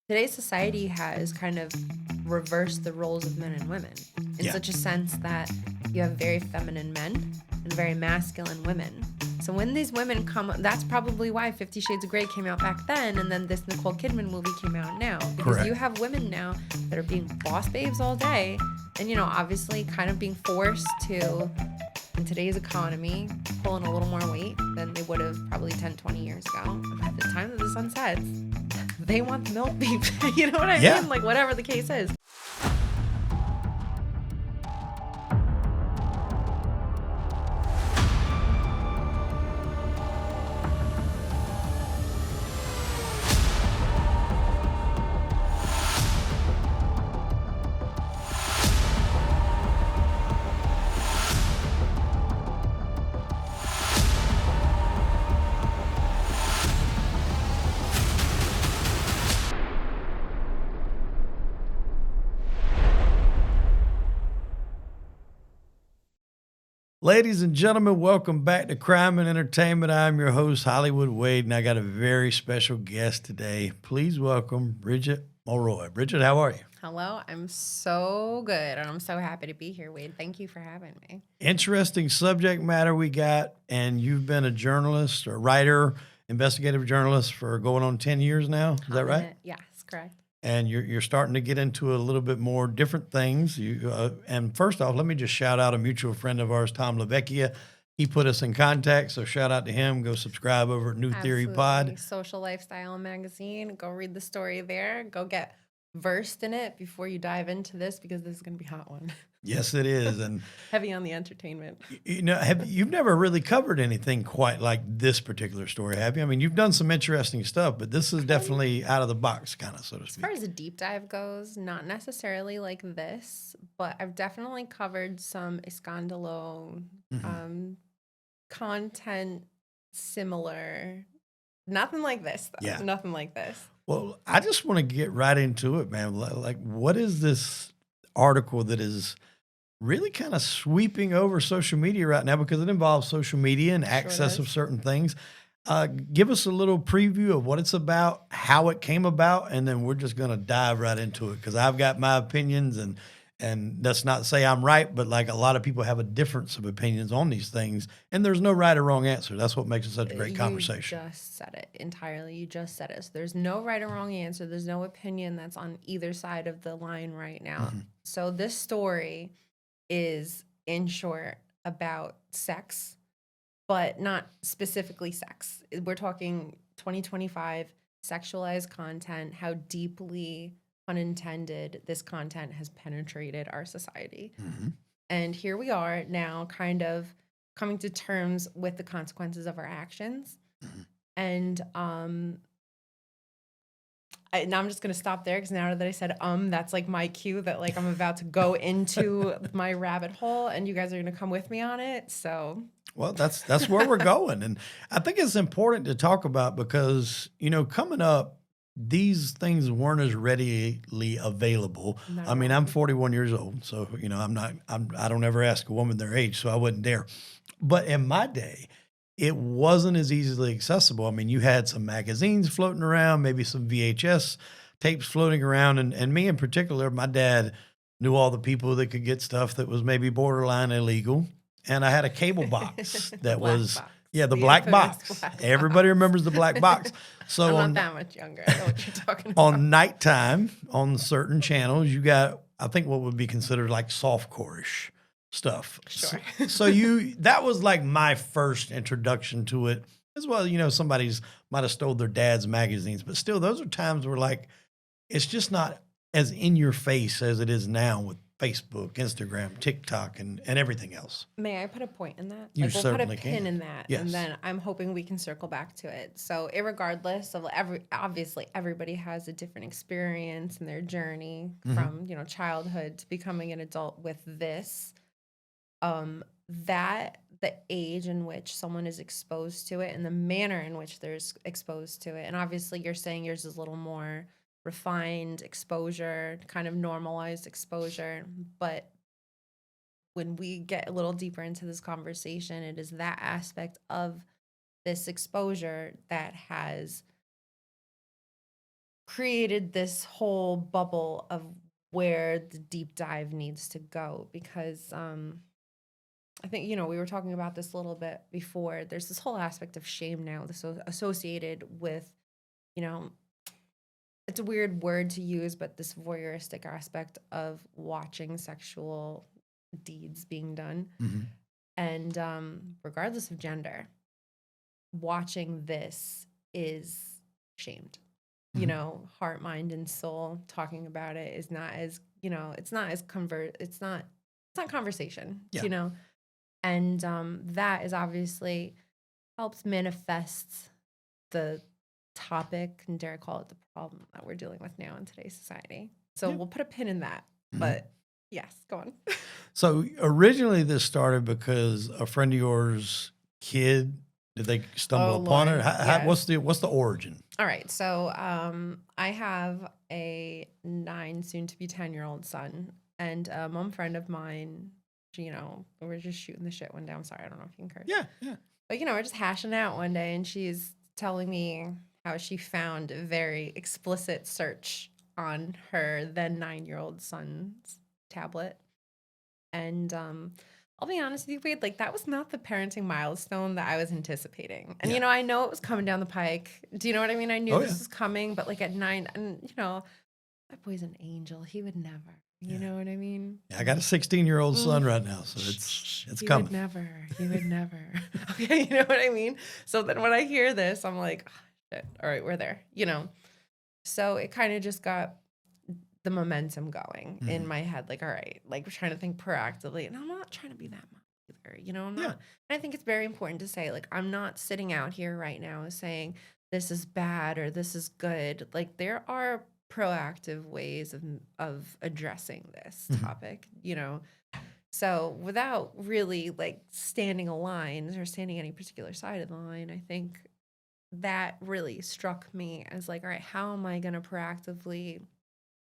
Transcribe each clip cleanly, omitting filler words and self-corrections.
today's society has kind of reversed the roles of men and women in Yeah. such a sense that you have very feminine men and very masculine women. So when these women come, that's probably why 50 Shades of Grey came out back then, and then this Nicole Kidman movie came out now. Because Correct. you have women now that are being boss babes all day, and, obviously kind of being forced to, in today's economy, pull in a little more weight than they would have probably 10, 20 years ago. By the time that the sun sets, they want the milk beef. You know what I Yeah. mean? Like, whatever the case is. Ladies and gentlemen, welcome back to Crime and Entertainment. I'm your host, Hollywood Wade, and I got a very special guest today. Please welcome Bridget Mulroy. Bridget, how are you? Hello, I'm so good, and I'm so happy to be here, Wade. Thank you for having me. Interesting subject matter we got, and you've been a journalist, or writer, investigative journalist for going on 10 years now. Is that right? Yes, correct. And you're starting to get into a little bit more different things. And first off, let me just shout out a mutual friend of ours, Tom LaVecchia. He put us in contact, so shout out to him. Go subscribe over at New Theory Pod. Social Lifestyle Magazine. Go read the story there. Go get versed in it before you dive into this, because this is going to be a hot one. Yes, it is. And heavy on the entertainment. You've never really covered anything quite like this particular story, have you? I mean, you've done some interesting stuff, but this is definitely out of the box, kind of, so to speak. As far as a deep dive goes, not necessarily like this, but I've definitely covered some Escandalo content similar. Nothing like this, though. Yeah. Nothing like this. Well, I just want to get right into it, man. Like, what is this article that is really kind of sweeping over social media right now, because it involves social media and access of certain things? Give us a little preview of what it's about, how it came about, and then we're just going to dive right into it, because I've got my opinions, and that's not to say I'm right, but like a lot of people have a difference of opinions on these things, and there's no right or wrong answer. That's what makes it such a great conversation. You just said it entirely. You just said it. So there's no right or wrong answer. There's no opinion that's on either side of the line right now. So this story is, in short, about sex, but not specifically sex. We're talking 2025 sexualized content, how deeply unintended this content has penetrated our society. And here we are now, kind of coming to terms with the consequences of our actions. And now I'm just going to stop there, because now that I said that's like my cue that like I'm about to go into my rabbit hole, and you guys are going to come with me on it. So, well, that's where we're going. And I think it's important to talk about, because, coming up, these things weren't as readily available. I mean, I'm 41 years old, so, I don't ever ask a woman their age, so I wouldn't dare. But in my day, it wasn't as easily accessible. I mean, you had some magazines floating around, maybe some VHS tapes floating around. And me in particular, my dad knew all the people that could get stuff that was maybe borderline illegal. And I had a cable box that was, the black box. Everybody remembers the black box. So I'm not that much younger. I know what you're talking about. On nighttime, on certain channels, you got, I think, what would be considered like softcore-ish stuff. Sure. So that was like my first introduction to it as well. Somebody's might have stole their dad's magazines, but still, those are times where like, it's just not as in your face as it is now with Facebook, Instagram, TikTok, and everything else. May I put a point in that? You we'll certainly put a pin can. in that, Yes. and then I'm hoping we can circle back to it. So, irregardless of obviously everybody has a different experience in their journey from childhood to becoming an adult with this. That the age in which someone is exposed to it and the manner in which they're exposed to it, and obviously you're saying yours is a little more refined exposure, kind of normalized exposure, but when we get a little deeper into this conversation, it is that aspect of this exposure that has created this whole bubble of where the deep dive needs to go because I think, we were talking about this a little bit before. There's this whole aspect of shame now that's associated with, you know, it's a weird word to use, but this voyeuristic aspect of watching sexual deeds being done. Mm-hmm. And regardless of gender, watching this is shamed. Mm-hmm. Heart, mind, and soul talking about it is not as, it's not as it's not conversation, Yeah. And that is obviously helps manifest the topic, and dare I call it the problem that we're dealing with now in today's society. So Yeah. we'll put a pin in that. Mm-hmm. But yes, go on. So originally this started because a friend of yours' kid, did they stumble upon Lord, it? yes. What's the origin? All right. So I have a 9, soon to be 10-year-old son, and a mom friend of mine, we were just shooting the shit one day. I'm sorry, I don't know if you can curse. Yeah. But, we're just hashing out one day, and she's telling me how she found a very explicit search on her then 9-year-old son's tablet. And I'll be honest with you, Wade, like that was not the parenting milestone that I was anticipating. And, Yeah. I know it was coming down the pike. Do you know what I mean? I knew this was coming, but like at 9, and, my boy's an angel. He would never. You know what I mean? Yeah, I got a 16-year-old son right now, so it's coming. He would never. Okay, you know what I mean? So then when I hear this, I'm like, oh, shit, all right, we're there, So it kind of just got the momentum going in my head, like, all right, like we're trying to think proactively. And I'm not trying to be that mom either, I'm not. Yeah. And I think it's very important to say, like, I'm not sitting out here right now saying this is bad or this is good. Like, there are proactive ways of addressing this topic, So without really like standing a line or standing any particular side of the line, I think that really struck me as like, all right, how am I going to proactively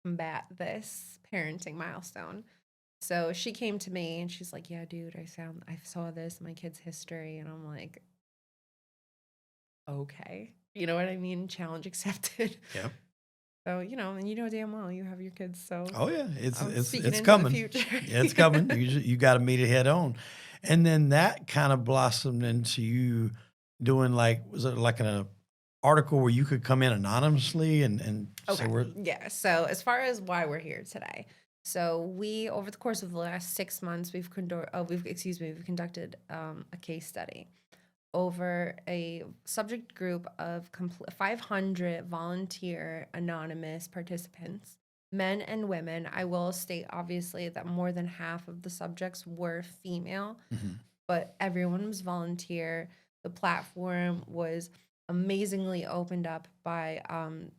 combat this parenting milestone? So she came to me and she's like, yeah, dude, I saw this in my kid's history. And I'm like, okay, you know what I mean? Challenge accepted. Yeah. So, and damn well you have your kids. So, Oh yeah, it's into coming. the future. Yeah, it's coming. You got to meet it head on, and then that kind of blossomed into you doing was it like an article where you could come in anonymously and Okay. say we're Yeah. So as far as why we're here today, so we over the course of the last 6 months we've conducted a case study over a subject group of 500 volunteer anonymous participants, men and women. I will state obviously that more than half of the subjects were female, but everyone was volunteer. The platform was amazingly opened up by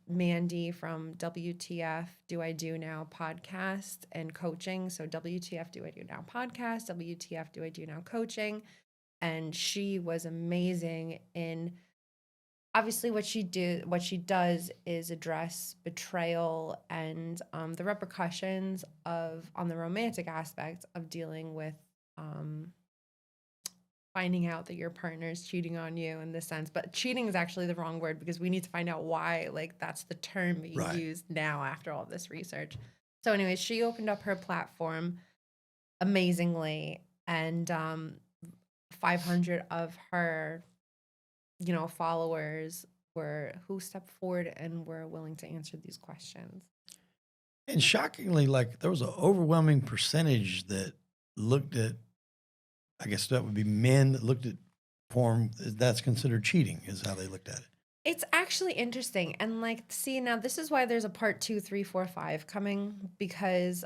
Mandy from WTF Do I Do Now podcast and coaching. So WTF Do I Do Now podcast, WTF Do I Do Now coaching. And she was amazing in obviously what she does is address betrayal and the repercussions on the romantic aspect of dealing with finding out that your partner is cheating on you in this sense. But cheating is actually the wrong word because we need to find out why, like, that's the term being used now after all this research. So anyways, she opened up her platform amazingly, and 500 of her, followers who stepped forward and were willing to answer these questions. And shockingly, there was an overwhelming percentage that looked at, I guess that would be men that looked at porn. That's considered cheating, is how they looked at it. It's actually interesting. And see, now this is why there's a part 2, 3, 4, 5 coming, because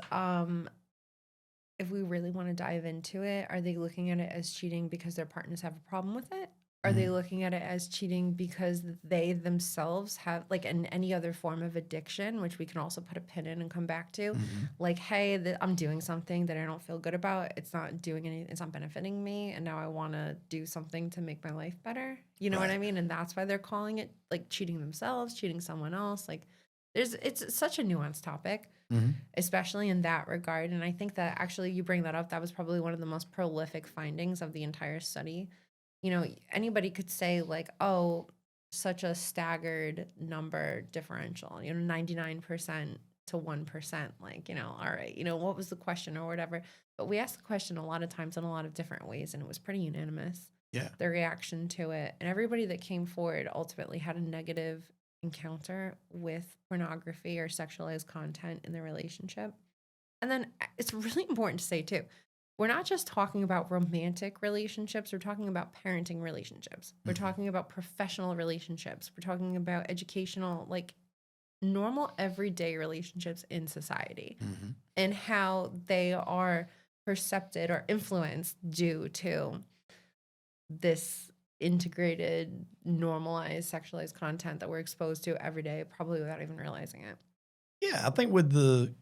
if we really want to dive into it, are they looking at it as cheating because their partners have a problem with it? Are they looking at it as cheating because they themselves have, in any other form of addiction, which we can also put a pin in and come back to, hey, I'm doing something that I don't feel good about. It's not doing anything. It's not benefiting me. And now I want to do something to make my life better. You know what I mean? And that's why they're calling it cheating themselves, cheating someone else. It's such a nuanced topic, especially in that regard. And I think that actually you bring that up. That was probably one of the most prolific findings of the entire study. Anybody could say oh, such a staggered number differential, 99% to 1%. Like, all right, what was the question or whatever. But we asked the question a lot of times in a lot of different ways, and it was pretty unanimous. Yeah. The reaction to it. And everybody that came forward ultimately had a negative encounter with pornography or sexualized content in their relationship. And then it's really important to say, too, we're not just talking about romantic relationships. We're talking about parenting relationships. We're talking about professional relationships. We're talking about educational, like normal everyday relationships in society and how they are percepted or influenced due to this integrated, normalized, sexualized content that we're exposed to every day, probably without even realizing it. Yeah, I think with the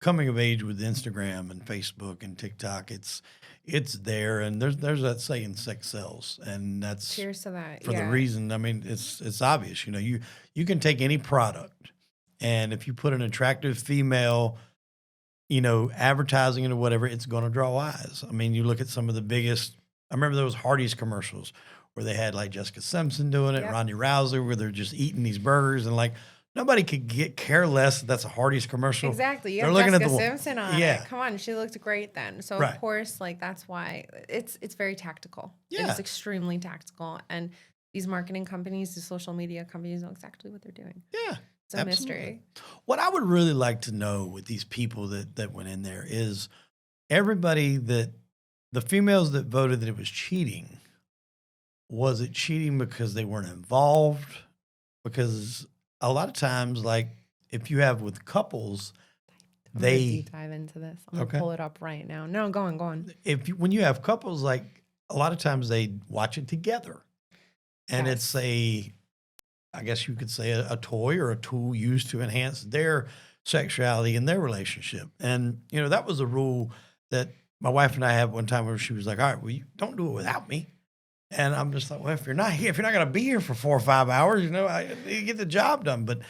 coming of age with Instagram and Facebook and TikTok, it's there, and there's that saying, sex sells, and that's Cheers to that. for the Yeah. reason. I mean, it's obvious. You can take any product, and if you put an attractive female, advertising it or whatever, it's going to draw eyes. I mean, you look at some of the biggest. I remember those Hardee's commercials where they had like Jessica Simpson doing it, Yep. Ronda Rousey, where they're just eating these burgers, and like nobody could care less that that's a Hardee's commercial. Exactly. You They're have looking Jessica at the Simpson on yeah. it. Come on, she looked great then. So Right. of course, like that's why it's very tactical. Yeah. It's extremely tactical. And these marketing companies, these social media companies know exactly what they're doing. Yeah. It's a mystery. What I would really like to know with these people that went in there is everybody the females that voted that it was cheating, was it cheating because they weren't involved? Because a lot of times, like if you have with couples, I'm gonna deep dive into this. I'm gonna pull it up right now. No, go on. When you have couples, like a lot of times they watch it together, and Yes. it's I guess you could say a toy or a tool used to enhance their sexuality in their relationship. And, that was a rule that my wife and I had one time where she was like, all right, well, you don't do it without me. And I'm just like, well, if you're not going to be here for 4 or 5 hours, you get the job done. But,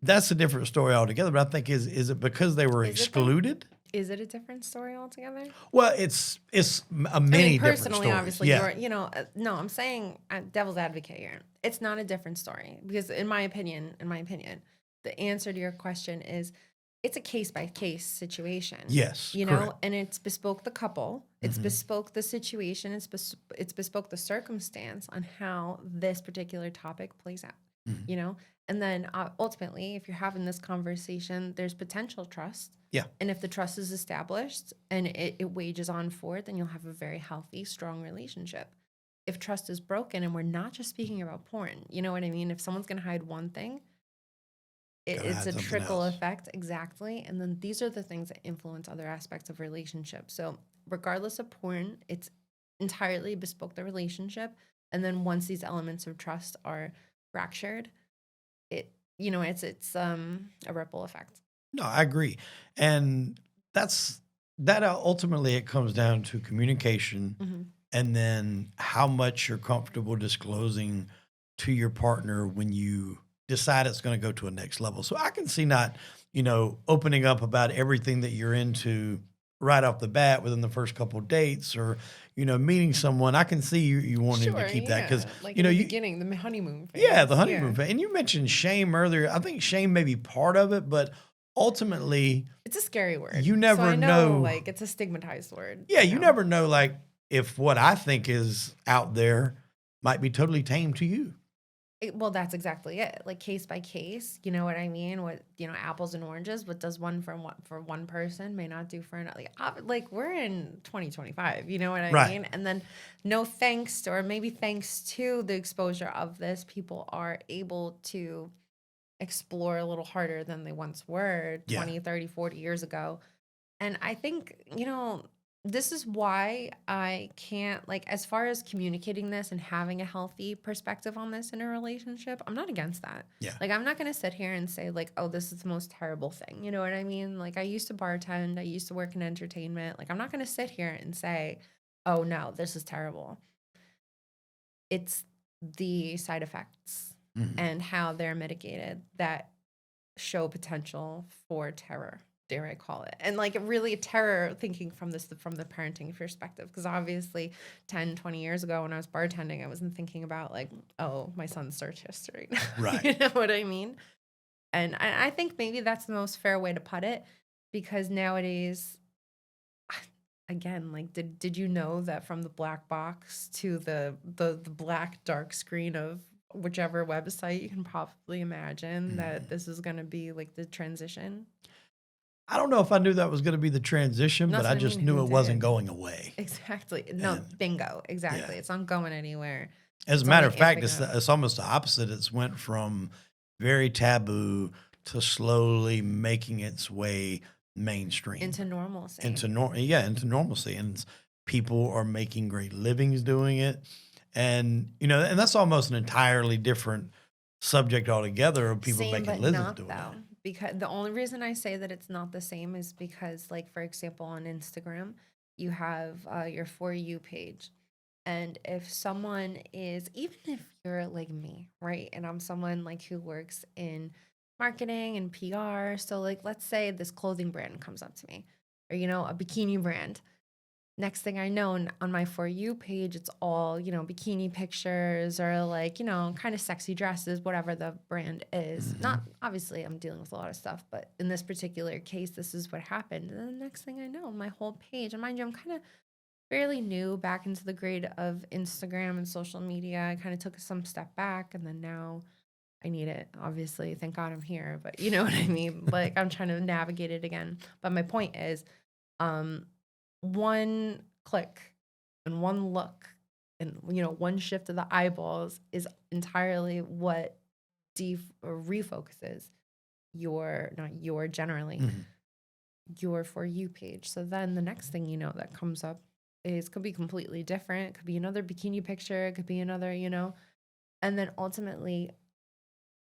that's a different story altogether. But I think is it because they were excluded? Is it a different story altogether? Well, it's a many different stories. Personally, obviously, yeah. no, I'm saying devil's advocate here. It's not a different story because, in my opinion, the answer to your question is it's a case by case situation. Yes, correct. And it's bespoke the couple, it's bespoke the situation, it's bespoke the circumstance on how this particular topic plays out. And then ultimately, if you're having this conversation, there's potential trust. Yeah. And if the trust is established and it wages on forward, then you'll have a very healthy, strong relationship. If trust is broken, and we're not just speaking about porn, you know what I mean? If someone's going to hide one thing, it's a trickle effect. Exactly. And then these are the things that influence other aspects of relationships. So regardless of porn, it's entirely bespoke the relationship. And then once these elements of trust are fractured, it's a ripple effect. No, I agree. And ultimately it comes down to communication and then how much you're comfortable disclosing to your partner when you decide it's going to go to a next level. So I can see not, opening up about everything that you're into right off the bat within the first couple of dates or, meeting someone. I can see you wanting to keep that because, in the beginning, the honeymoon phase. Yeah, the honeymoon phase. And you mentioned shame earlier. I think shame may be part of it, but ultimately, it's a scary word. You never know. Like it's a stigmatized word. Yeah, you never know. Like if what I think is out there might be totally tame to you. Well, that's exactly it. Like case by case, you know what I mean? What apples and oranges. What does one for one person may not do for another. Like we're in 2025. You know what I mean? And then, no thanks to, or maybe thanks to the exposure of this, people are able to explore a little harder than they once were 20, 30, 40 years ago. And I think this is why I can't, like, as far as communicating this and having a healthy perspective on this in a relationship, I'm not against that. Yeah. Like, I'm not going to sit here and say, like, oh, this is the most terrible thing. You know what I mean? Like, I used to bartend. I used to work in entertainment. Like, I'm not going to sit here and say, oh, no, this is terrible. It's the side effects and how they're mitigated that show potential for terror. dare I call it, and like really terror thinking from the parenting perspective, because obviously 10, 20 years ago when I was bartending, I wasn't thinking about like, oh, my son's search history. Right. You know what I mean? And I think maybe that's the most fair way to put it, because nowadays, again, like did you know that from the black box to the black dark screen of whichever website, you can probably imagine that this is going to be like the transition. I don't know if I knew that was going to be the transition, but That's I what I just mean. knew Who it wasn't did? going away. Exactly. No, And bingo. Exactly. yeah, It's not going anywhere. as a It's matter only of fact, amping up. it's almost the opposite. It's went from very taboo to slowly making its way mainstream Into normalcy. into normalcy, and people are making great livings doing it, and and that's almost an entirely different subject altogether of people Same, making but livings not doing though. that. Because the only reason I say that it's not the same is because, like, for example, on Instagram, you have your For You page. And if someone is, even if you're like me, right? And I'm someone like who works in marketing and PR. So, like, let's say this clothing brand comes up to me, or, a bikini brand. Next thing I know, on my For You page, it's all, bikini pictures or like, kind of sexy dresses, whatever the brand is. Hmm. Not, obviously, I'm dealing with a lot of stuff, but in this particular case, this is what happened. And then the next thing I know, my whole page, and mind you, I'm kind of fairly new back into the grade of Instagram and social media. I kind of took some step back, and then now I need it. Obviously, thank God I'm here, but you know what I mean? Like, I'm trying to navigate it again. But my point is, um, one click and one look and one shift of the eyeballs is entirely what or refocuses your, not your, generally Hmm. your For You page. So then the next thing that comes up is, could be completely different, could be another bikini picture, it could be another, and then ultimately,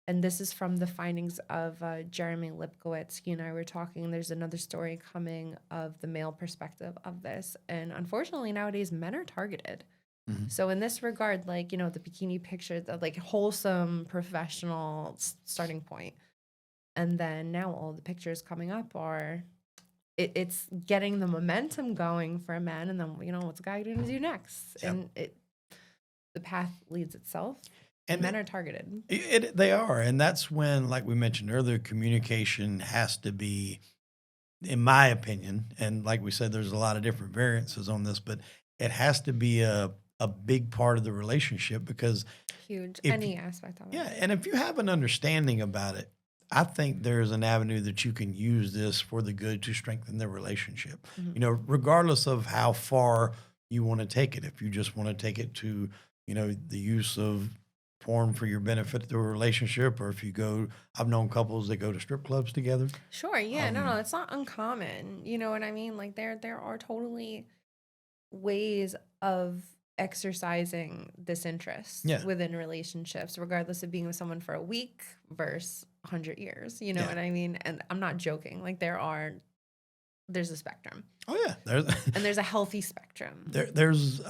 and this is from the findings of Jeremy Lipkowitz. You and I were talking. There's another story coming of the male perspective of this. And unfortunately, nowadays, men are targeted. Hmm. So, in this regard, like, the bikini picture, the like wholesome professional starting point. And then now all the pictures coming up are, it's getting the momentum going for men. And then, what's a guy going to do next? Yep. And the path leads itself. And Men are targeted. they are, and that's when, like we mentioned earlier, communication has to be, in my opinion, and like we said, there's a lot of different variances on this, but it has to be a big part of the relationship because Huge. if Any aspect of it. yeah, and if you have an understanding about it, I think there's an avenue that you can use this for the good to strengthen the relationship. Mhm. Regardless of how far you want to take it. If you just want to take it to, the use of porn for your benefit to a relationship, or if you go, I've known couples that go to strip clubs together. Sure. Yeah. No, Um, it's not uncommon. You know what I mean? Like there are totally ways of exercising this interest yeah, within relationships, regardless of being with someone for a week versus 100 years. You know yeah. what I mean? And I'm not joking. Like there's a spectrum, Oh yeah, there's and there's a healthy spectrum. there's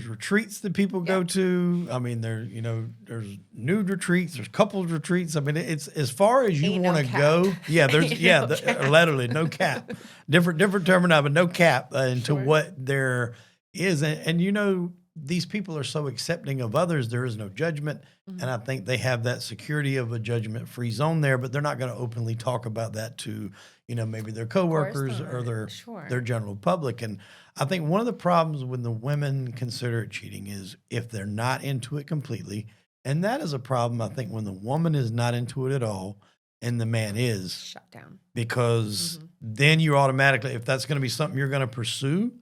retreats that people go Yep. to. I mean, there's nude retreats, there's couples retreats. I mean, it's as far as you Ain't no want to cap. go. Yeah, Ain't no cap. literally no cap. Different terminology, but no cap into Sure. what there is. And these people are so accepting of others. There is no judgment, and Mhm. I think they have that security of a judgment-free zone there. But they're not going to openly talk about that to maybe their Of course coworkers or not. their Sure. general public. And I think one of the problems when the women consider it cheating is if they're not into it completely. And that is a problem, I think, when the woman is not into it at all and the man is, Shut down. because Hmm. then you automatically, if that's going to be something you're going to pursue,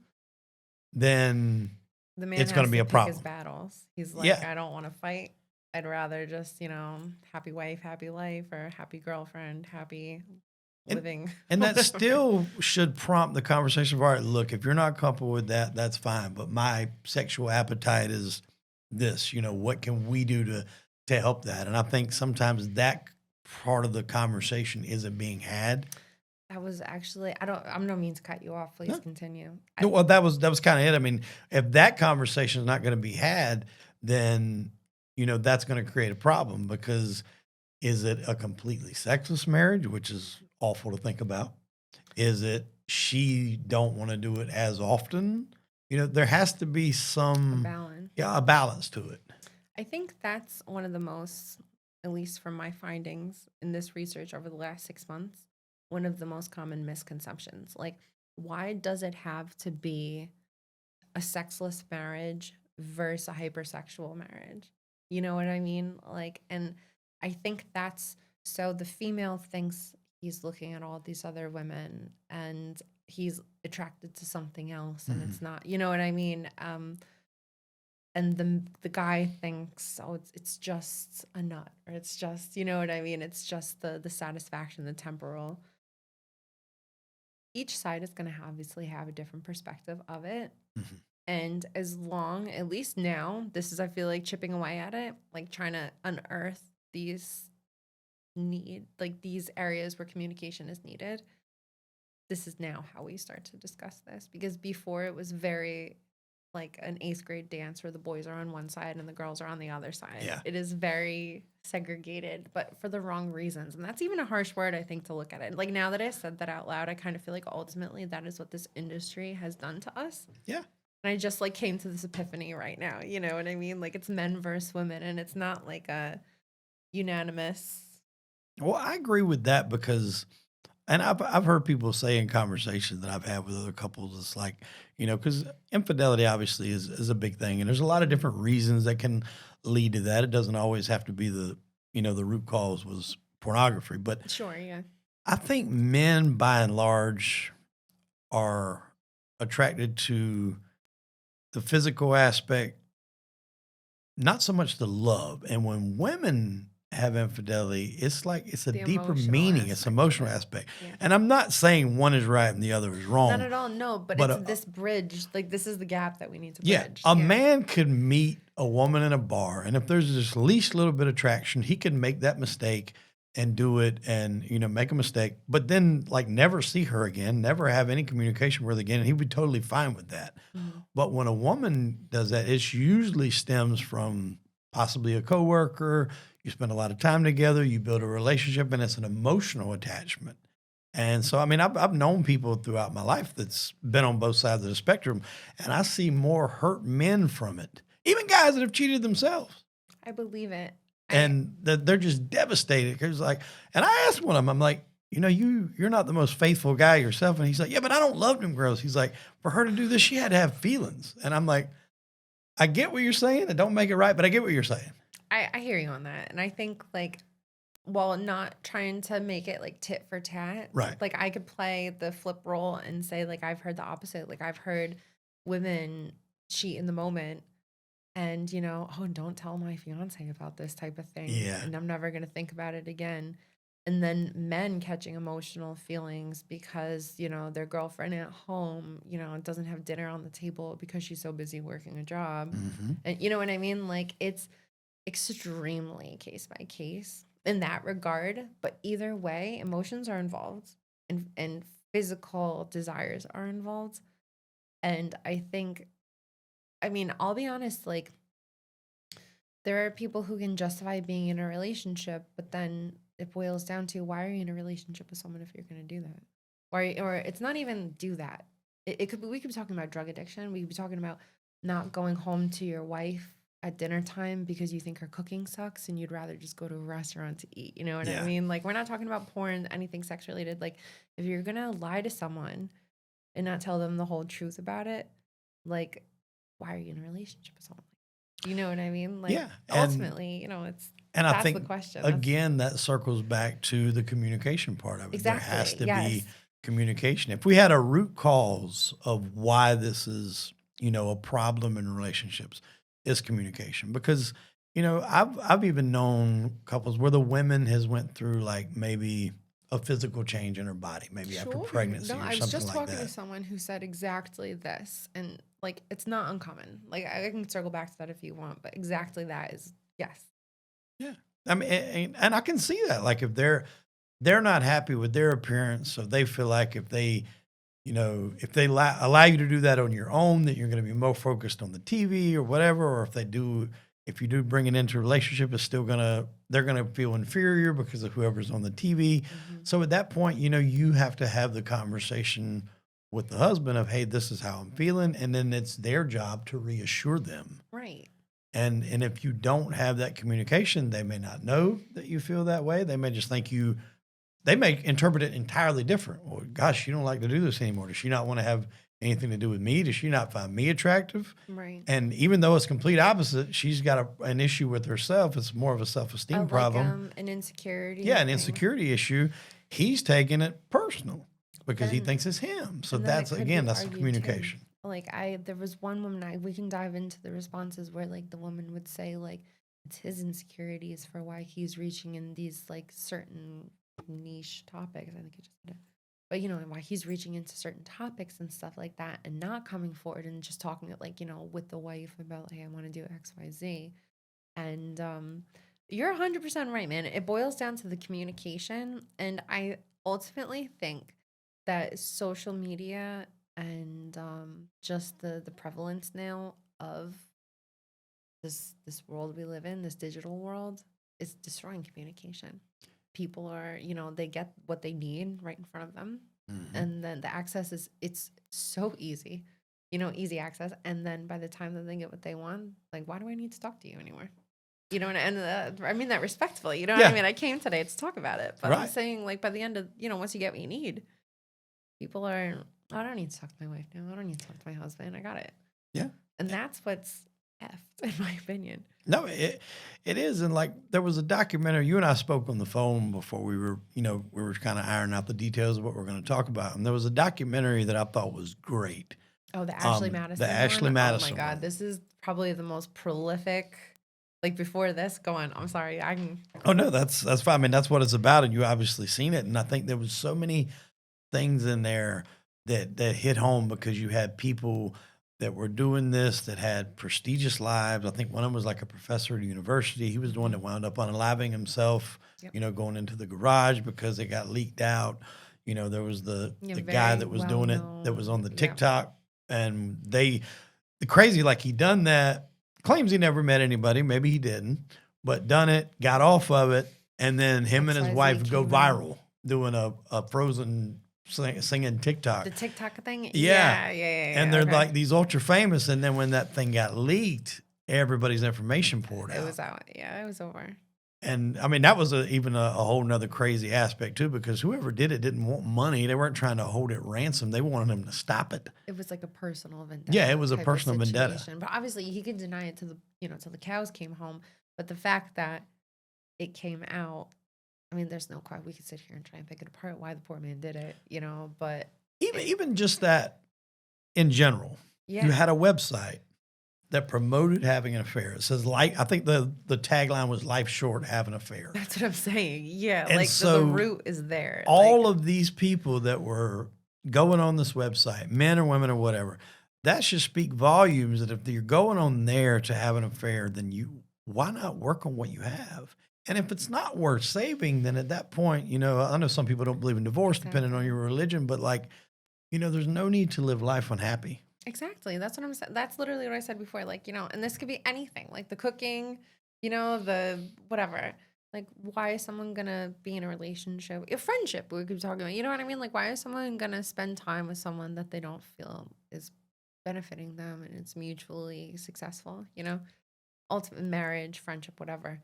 then The man it's going to has be to a pick his problem. battles. He's like, Yeah. I don't want to fight. I'd rather just, happy wife, happy life, or happy girlfriend, happy And, living, and that whatever. still should prompt the conversation of, all right, look, if you're not comfortable with that, that's fine. But my sexual appetite is this, what can we do to help that? And I think sometimes that part of the conversation isn't being had. That was actually, I'm no mean to cut you off. Please No, continue. no, well, that was kind of it. I mean, if that conversation is not going to be had, then that's going to create a problem because is it a completely sexless marriage, which is awful to think about? Is it she don't want to do it as often? There has to be A some, balance. yeah, a balance to it. I think that's one of the most, at least from my findings in this research over the last 6 months, one of the most common misconceptions. Like, why does it have to be a sexless marriage versus a hypersexual marriage? You know what I mean? Like, and I think that's so the female thinks he's looking at all these other women and he's attracted to something else and Mhm. it's not, you know what I mean? And the guy thinks, oh, it's just a nut, or it's just, you know what I mean? It's just the satisfaction, the temporal. Each side is going to obviously have a different perspective of it. Mhm. And as long, at least now, this is, I feel like, chipping away at it, like trying to unearth these like these areas where communication is needed. This is now how we start to discuss this, because before it was very like an eighth grade dance where the boys are on one side and the girls are on the other side. Yeah. It is very segregated, but for the wrong reasons. And that's even a harsh word, I think, to look at it. Like, now that I said that out loud, I kind of feel like ultimately that is what this industry has done to us. Yeah. And I just like came to this epiphany right now. You know what I mean? Like, it's men versus women, and it's not like a unanimous. Well, I agree with that because, and I've heard people say in conversations that I've had with other couples, it's like, because infidelity obviously is a big thing, and there's a lot of different reasons that can lead to that. It doesn't always have to be the root cause was pornography, but Sure, yeah. I think men by and large are attracted to the physical aspect, not so much the love. And when women have infidelity, it's like it's a The deeper emotional meaning, it's aspect of emotional it. aspect. Yeah. And I'm not saying one is right and the other is Not wrong, at all, no, but but it's this bridge. Like, this is the gap that we need to yeah, bridge. a Yeah. man could meet a woman in a bar, and if there's just least little bit of attraction, he can make that mistake and do it and make a mistake, but then like never see her again, never have any communication with her again, and he'd be totally fine with that. Mhm. But when a woman does that, it usually stems from possibly a coworker. You spend a lot of time together, you build a relationship, and it's an emotional attachment. And so, I mean, I've known people throughout my life that's been on both sides of the spectrum, and I see more hurt men from it, even guys that have cheated themselves. I believe it. And that they're just devastated because, like, and I asked one of them, I'm like, you're not the most faithful guy yourself. And he's like, yeah, but I don't love them girls. He's like, for her to do this, she had to have feelings. And I'm like, I get what you're saying. It don't make it right, but I get what you're saying. I hear you on that. And I think, like, while not trying to make it like tit for tat, Right. like, I could play the flip role and say, like, I've heard the opposite. Like, I've heard women cheat in the moment and, oh, don't tell my fiance about this type of thing. Yeah. And I'm never going to think about it again. And then men catching emotional feelings because, their girlfriend at home, doesn't have dinner on the table because she's so busy working a job. Mm-hmm. And you know what I mean? Like, it's extremely case by case in that regard. But either way, emotions are involved and physical desires are involved. And I think, I mean, I'll be honest, like, there are people who can justify being in a relationship, but then it boils down to, why are you in a relationship with someone if you're going to do that? Or it's not even do that. It could be, we could be talking about drug addiction. We could be talking about not going home to your wife at dinner time because you think her cooking sucks and you'd rather just go to a restaurant to eat. You know what I mean? Like, we're not talking about porn, anything sex related. Like, if you're going to lie to someone and not tell them the whole truth about it, like, why are you in a relationship with someone? You know what I mean? Like, Yeah. ultimately, it's And I that's think the question. again, that circles back to the communication part of it. Exactly. There has to yes. be communication. If we had a root cause of why this is, a problem in relationships, it's communication. Because, I've even known couples where the women has went through like maybe a physical change in her body, maybe after pregnancy No, or I was something just like talking that. to someone who said exactly this, and like, it's not uncommon. Like, I can circle back to that if you want, but exactly that is yes. Yeah. I mean, and I can see that. Like if they're not happy with their appearance, so they feel like if they, if they allow you to do that on your own, that you're going to be more focused on the TV or whatever, or if they do, If you do bring it into a relationship, it's still they're gonna feel inferior because of whoever's on the TV. Hmm. So at that point, you have to have the conversation with the husband of, hey, this is how I'm feeling, and then it's their job to reassure them. Right. And if you don't have that communication, they may not know that you feel that way. They may just think they may interpret it entirely different. Well, gosh, you don't like to do this anymore. Does she not want to have anything to do with me? Does she not find me attractive? Right. And even though it's complete opposite, she's got an issue with herself. It's more of a self-esteem problem. An insecurity. Yeah, an thing. insecurity issue. He's taking it personal because he Then- thinks it's him. So and then it that's could again, be that's the argued, too. communication. Like there was one woman, we can dive into the responses where like the woman would say like it's his insecurities for why he's reaching in these like certain niche topics. I think it just said it. But why he's reaching into certain topics and stuff like that and not coming forward and just talking like, with the wife about, hey, I want to do XYZ. And you're 100% right, man. It boils down to the communication. And I ultimately think that social media and just the prevalence now of this world we live in, this digital world, is destroying communication. People are, they get what they need right in front of them, and then the access it's so easy, easy access. And then by the time that they get what they want, like, why do I need to talk to you anymore? And I mean that respectfully. What I mean? I came today to talk about it, but I'm saying like by the end of, once you get what you need, people are, I don't need to talk to my wife now. I don't need to talk to my husband. I got it. Yeah. And that's what's effed, in my opinion. No, it is. And like there was a documentary, you and I spoke on the phone before we were kind of ironing out the details of what we're going to talk about. And there was a documentary that I thought was great. Oh, the Ashley Madison. The Ashley one? Madison. Oh my God. one. This is probably the most prolific. Like before this, go on. I'm sorry. Oh no, that's fine. I mean, that's what it's about. And you obviously seen it. And I think there was so many things in there that hit home because you had people that were doing this that had prestigious lives. I think one of them was like a professor at a university. He was the one that wound up unaliving himself, Yep. Going into the garage because it got leaked out. There was the guy that was doing it that was on the TikTok. And the crazy, like he done that, claims he never met anybody. Maybe he didn't, but done it, got off of it. And then him and his XYZ wife go came out. viral doing a Frozen singing TikTok. The TikTok thing? Yeah. And they're okay. like these ultra famous. And then when that thing got leaked, everybody's information poured out. It was out. Yeah, it was over. And I mean, that was even a whole nother crazy aspect too, because whoever did it didn't want money. They weren't trying to hold it ransom. They wanted them to stop it. It was like a personal vendetta. Yeah, it was a type of personal vendetta. situation. But obviously he could deny it till the cows came home. But the fact that it came out, I mean, there's no question. We could sit here and try and pick it apart why the poor man did it, but Even just that in general. yeah. You had a website that promoted having an affair. It says, I think the tagline was life short, have an affair. That's what I'm saying. Yeah, And like so the root is there. All like, of these people that were going on this website, men or women or whatever, that should speak volumes that if you're going on there to have an affair, then why not work on what you have? And if it's not worth saving, then at that point, I know some people don't believe in divorce depending on your religion, but there's no need to live life unhappy. Exactly. That's what I'm saying. That's literally what I said before. Like, and this could be anything, like the cooking, the whatever. Like, why is someone gonna be in a relationship, a friendship? We keep talking about, you know what I mean? Like, why is someone gonna spend time with someone that they don't feel is benefiting them and it's mutually successful? Ultimate marriage, friendship, whatever.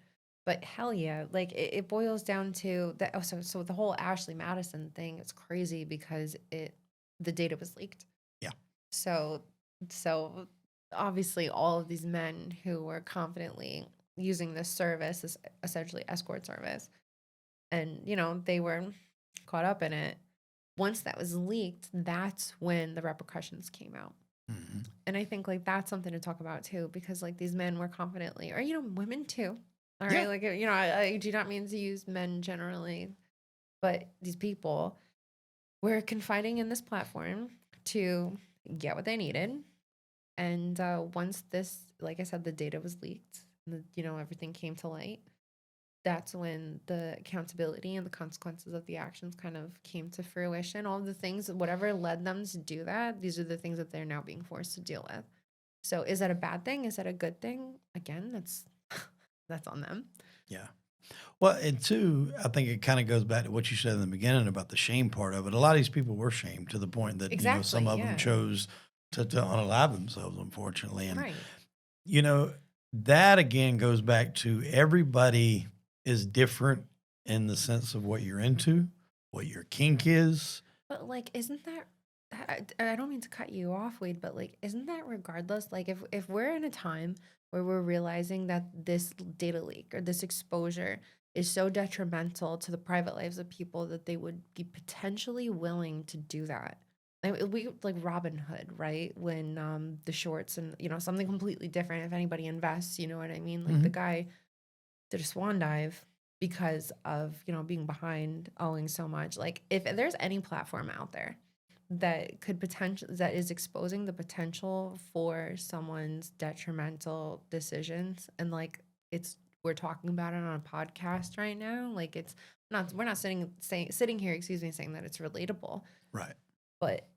But hell yeah, like it boils down to that. Oh, so the whole Ashley Madison thing is crazy because the data was leaked. Yeah. So obviously all of these men who were confidently using this service, this essentially escort service, and they were caught up in it. Once that was leaked, that's when the repercussions came out. Mm-hmm. And I think like that's something to talk about too, because like these men were confidently, or women too. All right, Yeah. like I do not mean to use men generally, but these people were confiding in this platform to get what they needed. And once this, like I said, the data was leaked, everything came to light. That's when the accountability and the consequences of the actions kind of came to fruition. All of the things, whatever led them to do that, these are the things that they're now being forced to deal with. So is that a bad thing? Is that a good thing? Again, that's on them. Yeah. Well, and two, I think it kind of goes back to what you said in the beginning about the shame part of it. A lot of these people were shamed to the point that, some Exactly. of them Yeah. chose to unalive themselves, unfortunately. And, Right. you know, that again goes back to everybody is different in the sense of what you're into, what your kink is. But like, isn't that? I don't mean to cut you off, Wade, but like, isn't that regardless? Like, if we're in a time where we're realizing that this data leak or this exposure is so detrimental to the private lives of people that they would be potentially willing to do that. I mean, we like Robin Hood, right? When the shorts and something completely different. If anybody invests, you know what I mean. Like the Mhm. guy did a swan dive because of being behind, owing so much. Like if there's any platform out there that is exposing the potential for someone's detrimental decisions, and like we're talking about it on a podcast right now, like we're not sitting here, excuse me, saying that it's relatable, Right. but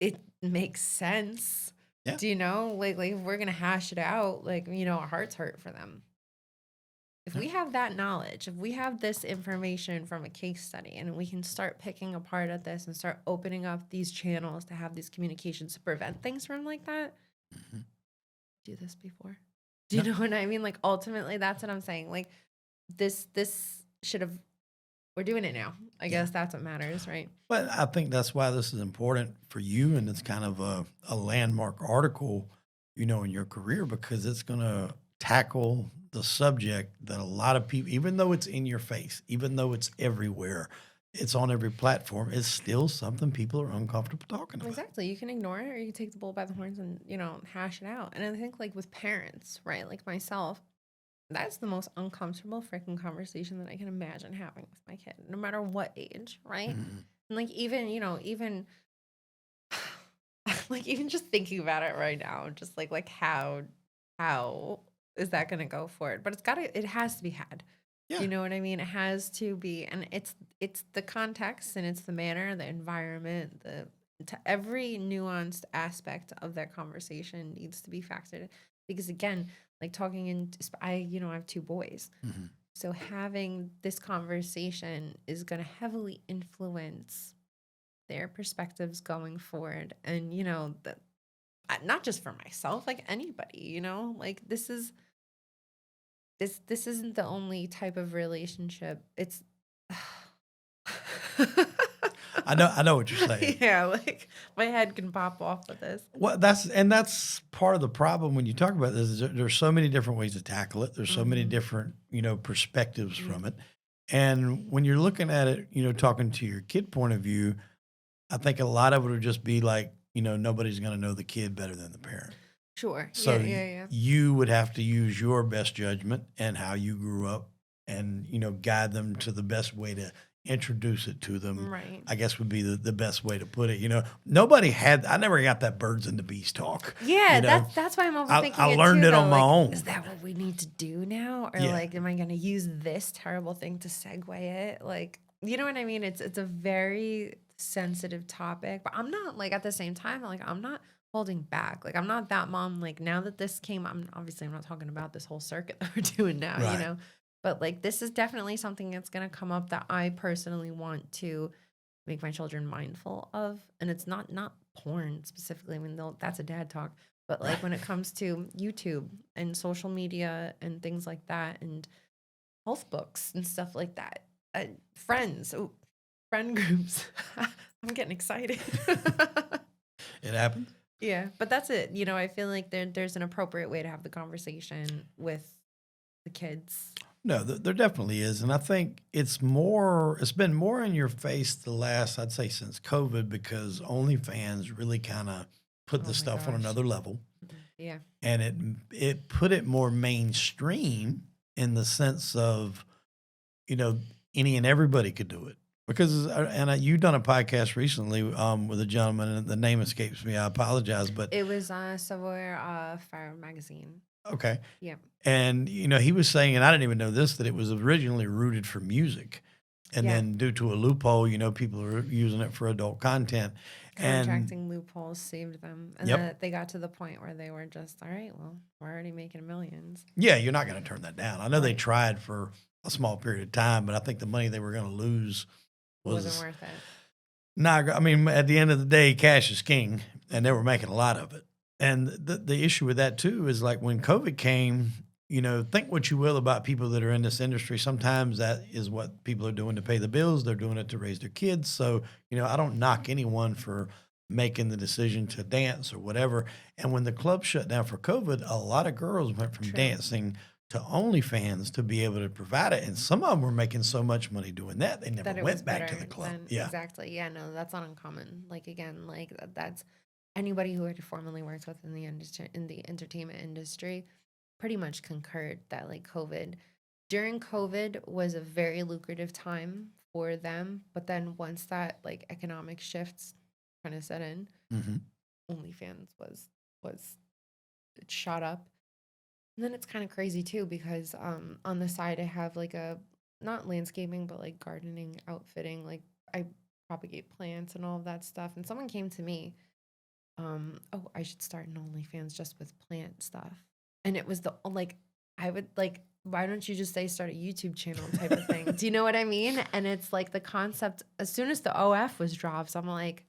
it makes sense. Yeah. Do you know, like if we're gonna hash it out, like our hearts hurt for them. If Yeah. we have that knowledge, if we have this information from a case study, and we can start picking apart at this and start opening up these channels to have these communications to prevent things from like that, Mhm. do this before. Do you Yeah. know what I mean? Like ultimately, that's what I'm saying. Like this should have. We're doing it now. I Yeah. guess that's what matters, right? But I think that's why this is important for you, and it's kind of a landmark article, in your career because it's going to tackle the subject that a lot of people, even though it's in your face, even though it's everywhere, it's on every platform, it's still something people are uncomfortable talking about. Exactly. You can ignore it, or you can take the bull by the horns and hash it out. And I think like with parents, right? Like myself, that's the most uncomfortable freaking conversation that I can imagine having with my kid, no matter what age, right? Mhm. And like even like even just thinking about it right now, just like how is that gonna go for it? But it has to be had. Do Yeah. you know what I mean? It has to be, and it's the context and it's the manner, the environment, to every nuanced aspect of that conversation needs to be factored in. Because again, like talking in, I have two boys, Mhm. so having this conversation is going to heavily influence their perspectives going forward, and that not just for myself, like anybody, like this isn't the only type of relationship. It's I know what you're saying. yeah, like my head can pop off with this. Well, that's part of the problem when you talk about this. Is there's so many different ways to tackle it. There's so many Hmm. different perspectives from it, and when you're looking at it, talking to your kid point of view, I think a lot of it would just be like nobody's going to know the kid better than the parent. Sure. So Yeah, yeah, yeah. you would have to use your best judgment and how you grew up, and guide them to the best way to introduce it to them. Right. I guess would be the best way to put it. I never got that birds and the bees talk. Yeah, that's why I'm overthinking I it learned too, it on though. my Like, own. is that what we need to do now? Or Yeah. like, am I gonna use this terrible thing to segue it? Like, you know what I mean? It's a very sensitive topic, but I'm not like at the same time, like I'm not holding back. Like I'm not that mom. Like now that this came, I'm not talking about this whole circuit that we're doing now, Right. But like this is definitely something that's gonna come up that I personally want to make my children mindful of. And it's not porn specifically. I mean, that's a dad talk. But like when it comes to YouTube and social media and things like that, and health books and stuff like that, friends, friend groups. I'm getting excited. It happens. Yeah, but that's it. I feel like there's an appropriate way to have the conversation with the kids. No, there definitely is, and I think it's more. It's been more in your face the last, I'd say, since COVID, because OnlyFans really kind of put Oh the my stuff on gosh. another level, Yeah. and it put it more mainstream in the sense of any and everybody could do it. Because you've done a podcast recently with a gentleman, and the name escapes me. I apologize, but It was Savoy Fire magazine. okay. Yeah. And he was saying, and I didn't even know this, that it was originally rooted for music, and Yeah. then due to a loophole, people are using it for adult content. And Contracting loopholes saved them. And yep. then they got to the point where they were just, all right, well, we're already making millions. Yeah, you're not going to turn that down. I know they tried for a small period of time, but I think the money they were going to lose wasn't worth it. Not, I mean, at the end of the day, cash is king, and they were making a lot of it. And the issue with that too is like when COVID came, you know, think what you will about people that are in this industry. Sometimes that is what people are doing to pay the bills. They're doing it to raise their kids. So, you know, I don't knock anyone for making the decision to dance or whatever. And when the club shut down for COVID, a lot of girls went from dancing to OnlyFans to be able to provide it. And some of them were making so much money doing that, they never went back to the club. Yeah. Exactly. Yeah, no, that's not uncommon. Like, again, like that's anybody who had formerly worked within the industry, in the entertainment industry, pretty much concurred that like during COVID was a very lucrative time for them. But then once that like economic shifts kind of set in, OnlyFans was it shot up. And then it's kind of crazy too because on the side I have like a not landscaping but like gardening, outfitting, like I propagate plants and all of that stuff. And someone came to me, oh, I should start an OnlyFans just with plant stuff. And it was I would like, why don't you just say start a YouTube channel type of thing? Do you know what I mean? And it's like the concept, as soon as the OF was dropped, I'm like,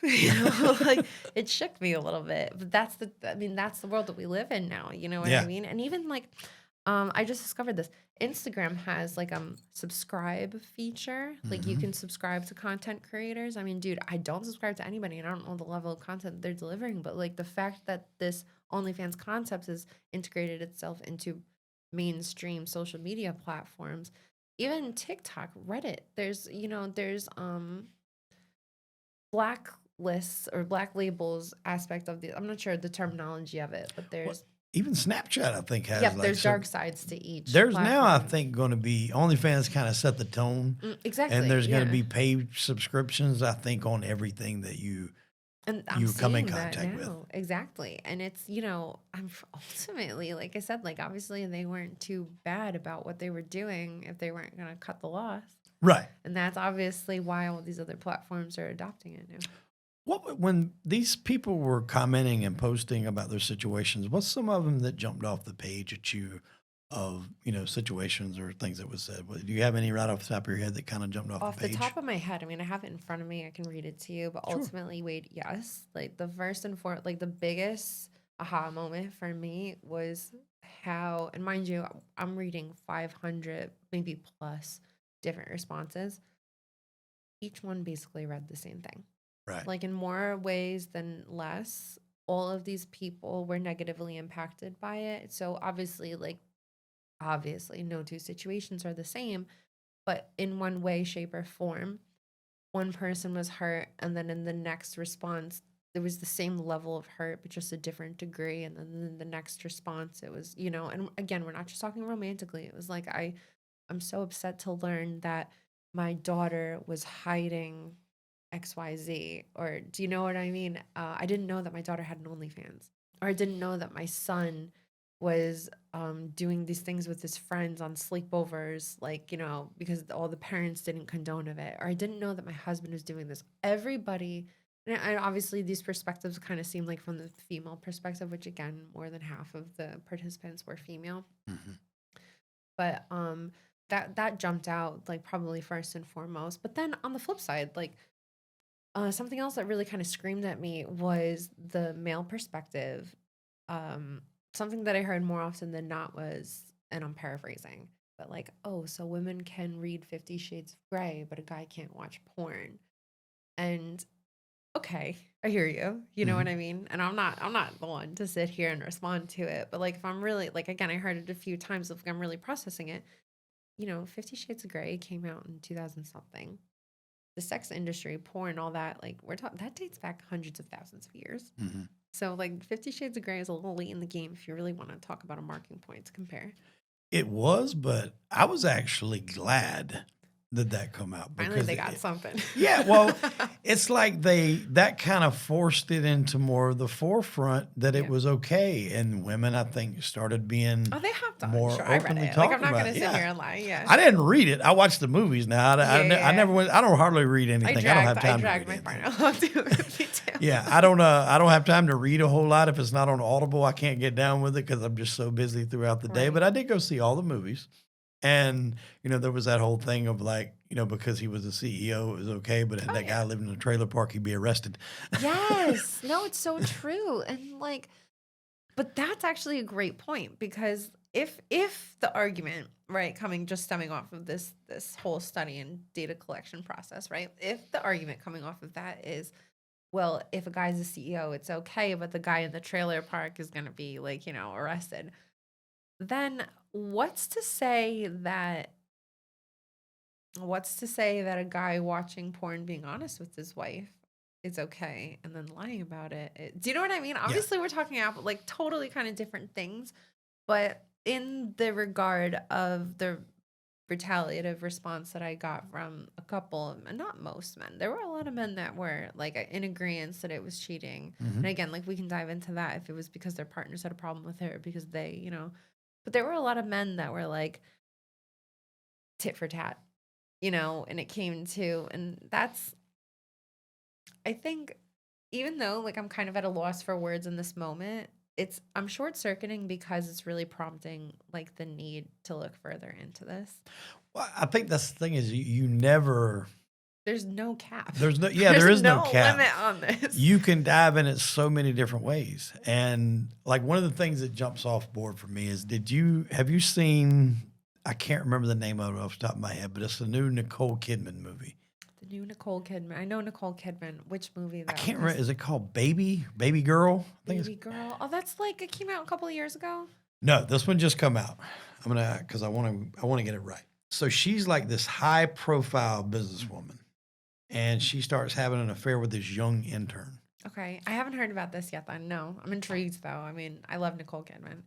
you know, like it shook me a little bit. But that's the world that we live in now. You know what I mean? And even like, I just discovered this. Instagram has like subscribe feature. Like you can subscribe to content creators. I mean, dude, I don't subscribe to anybody and I don't know the level of content they're delivering, but like the fact that this OnlyFans concept has integrated itself into mainstream social media platforms, even TikTok, Reddit, there's blacklists or black labels aspect of I'm not sure the terminology of it, but there's even Snapchat, I think, has there's dark sides to each. There's platform. Now, I think, going to be OnlyFans kind of set the tone. Exactly. And there's going to be paid subscriptions, I think, on everything that you come in contact with. Exactly. And it's, I'm ultimately, like I said, like obviously they weren't too bad about what they were doing if they weren't going to cut the loss. Right. And that's obviously why all these other platforms are adopting it now. When these people were commenting and posting about their situations, what's some of them that jumped off the page at you of, situations or things that was said? Do you have any right off the top of your head that kind of jumped off the page? Off the top of my head, I mean, I have it in front of me. I can read it to you. But ultimately, Wade, yes. Like the first and foremost, like the biggest aha moment for me was how, and mind you, I'm reading 500, maybe plus different responses. Each one basically read the same thing. Right. Like in more ways than less, all of these people were negatively impacted by it. So obviously, no two situations are the same, but in one way, shape, or form, one person was hurt, and then in the next response, there was the same level of hurt, but just a different degree. And then in the next response, it was, and again, we're not just talking romantically. It was like, I'm so upset to learn that my daughter was hiding XYZ, or do you know what I mean? I didn't know that my daughter had an OnlyFans, or I didn't know that my son was doing these things with his friends on sleepovers, because all the parents didn't condone of it, or I didn't know that my husband was doing this. Everybody, and obviously these perspectives kind of seem like from the female perspective, which again, more than half of the participants were female. But that jumped out like probably first and foremost. But then on the flip side, something else that really kind of screamed at me was the male perspective. Something that I heard more often than not was, and I'm paraphrasing, but like, oh, so women can read 50 Shades of Grey, but a guy can't watch porn. And okay, I hear you. You know what I mean? And I'm not the one to sit here and respond to it. But like, if I'm really, like, again, I heard it a few times, if I'm really processing it, 50 Shades of Grey came out in 2000 something. The sex industry, porn, all that, like we're talking, that dates back hundreds of thousands of years. So like 50 Shades of Grey is a little late in the game if you really want to talk about a marking point to compare. It was, but I was actually glad did that come out? Finally, they got something. Yeah, well, it's like that kind of forced it into more of the forefront that it was okay, and women, I think, started being they have done. more Sure, I read openly it. Like, I'm talking not about going to it. sit here and lie. Yeah, I didn't read it. I watched the movies. Now I never went. I don't hardly read anything. I don't have time to read anything. Me too. Yeah, I don't have time to read a whole lot if it's not on Audible. I can't get down with it because I'm just so busy throughout the day. But I did go see all the movies. And, there was that whole thing of like, because he was the CEO, it was okay. But if that guy lived in a trailer park, he'd be arrested. Yes. No, it's so true. And like, but that's actually a great point, because if the argument, right, stemming off of this whole study and data collection process, right? If the argument coming off of that is, well, if a guy's a CEO, it's okay, but the guy in the trailer park is going to be like, arrested, then what's to say that a guy watching porn being honest with his wife is okay, and then lying about it, do you know what I mean? Obviously, we're talking about like totally kind of different things, but in the regard of the retaliative response that I got from a couple, and not most men, there were a lot of men that were like in agreement that it was cheating. And again, like, we can dive into that if it was because their partners had a problem with it, or because they, but there were a lot of men that were like tit for tat, and it came to, and that's, I think, even though like I'm kind of at a loss for words in this moment, I'm short circuiting because it's really prompting like the need to look further into this. Well, I think that's the thing is you never. There's no cap. There is no cap. Limit on this. You can dive in it so many different ways. And like one of the things that jumps off board for me is, have you seen, I can't remember the name of it off the top of my head, but it's the new Nicole Kidman movie. The new Nicole Kidman. I know Nicole Kidman. Which movie? I can't remember. Is it called Baby Girl? Baby Girl. Oh, that's like, it came out a couple of years ago. No, this one just come out. Because I want to get it right. So she's like this high profile businesswoman, and she starts having an affair with this young intern. Okay. I haven't heard about this yet then. No. I'm intrigued though. I mean, I love Nicole Kidman.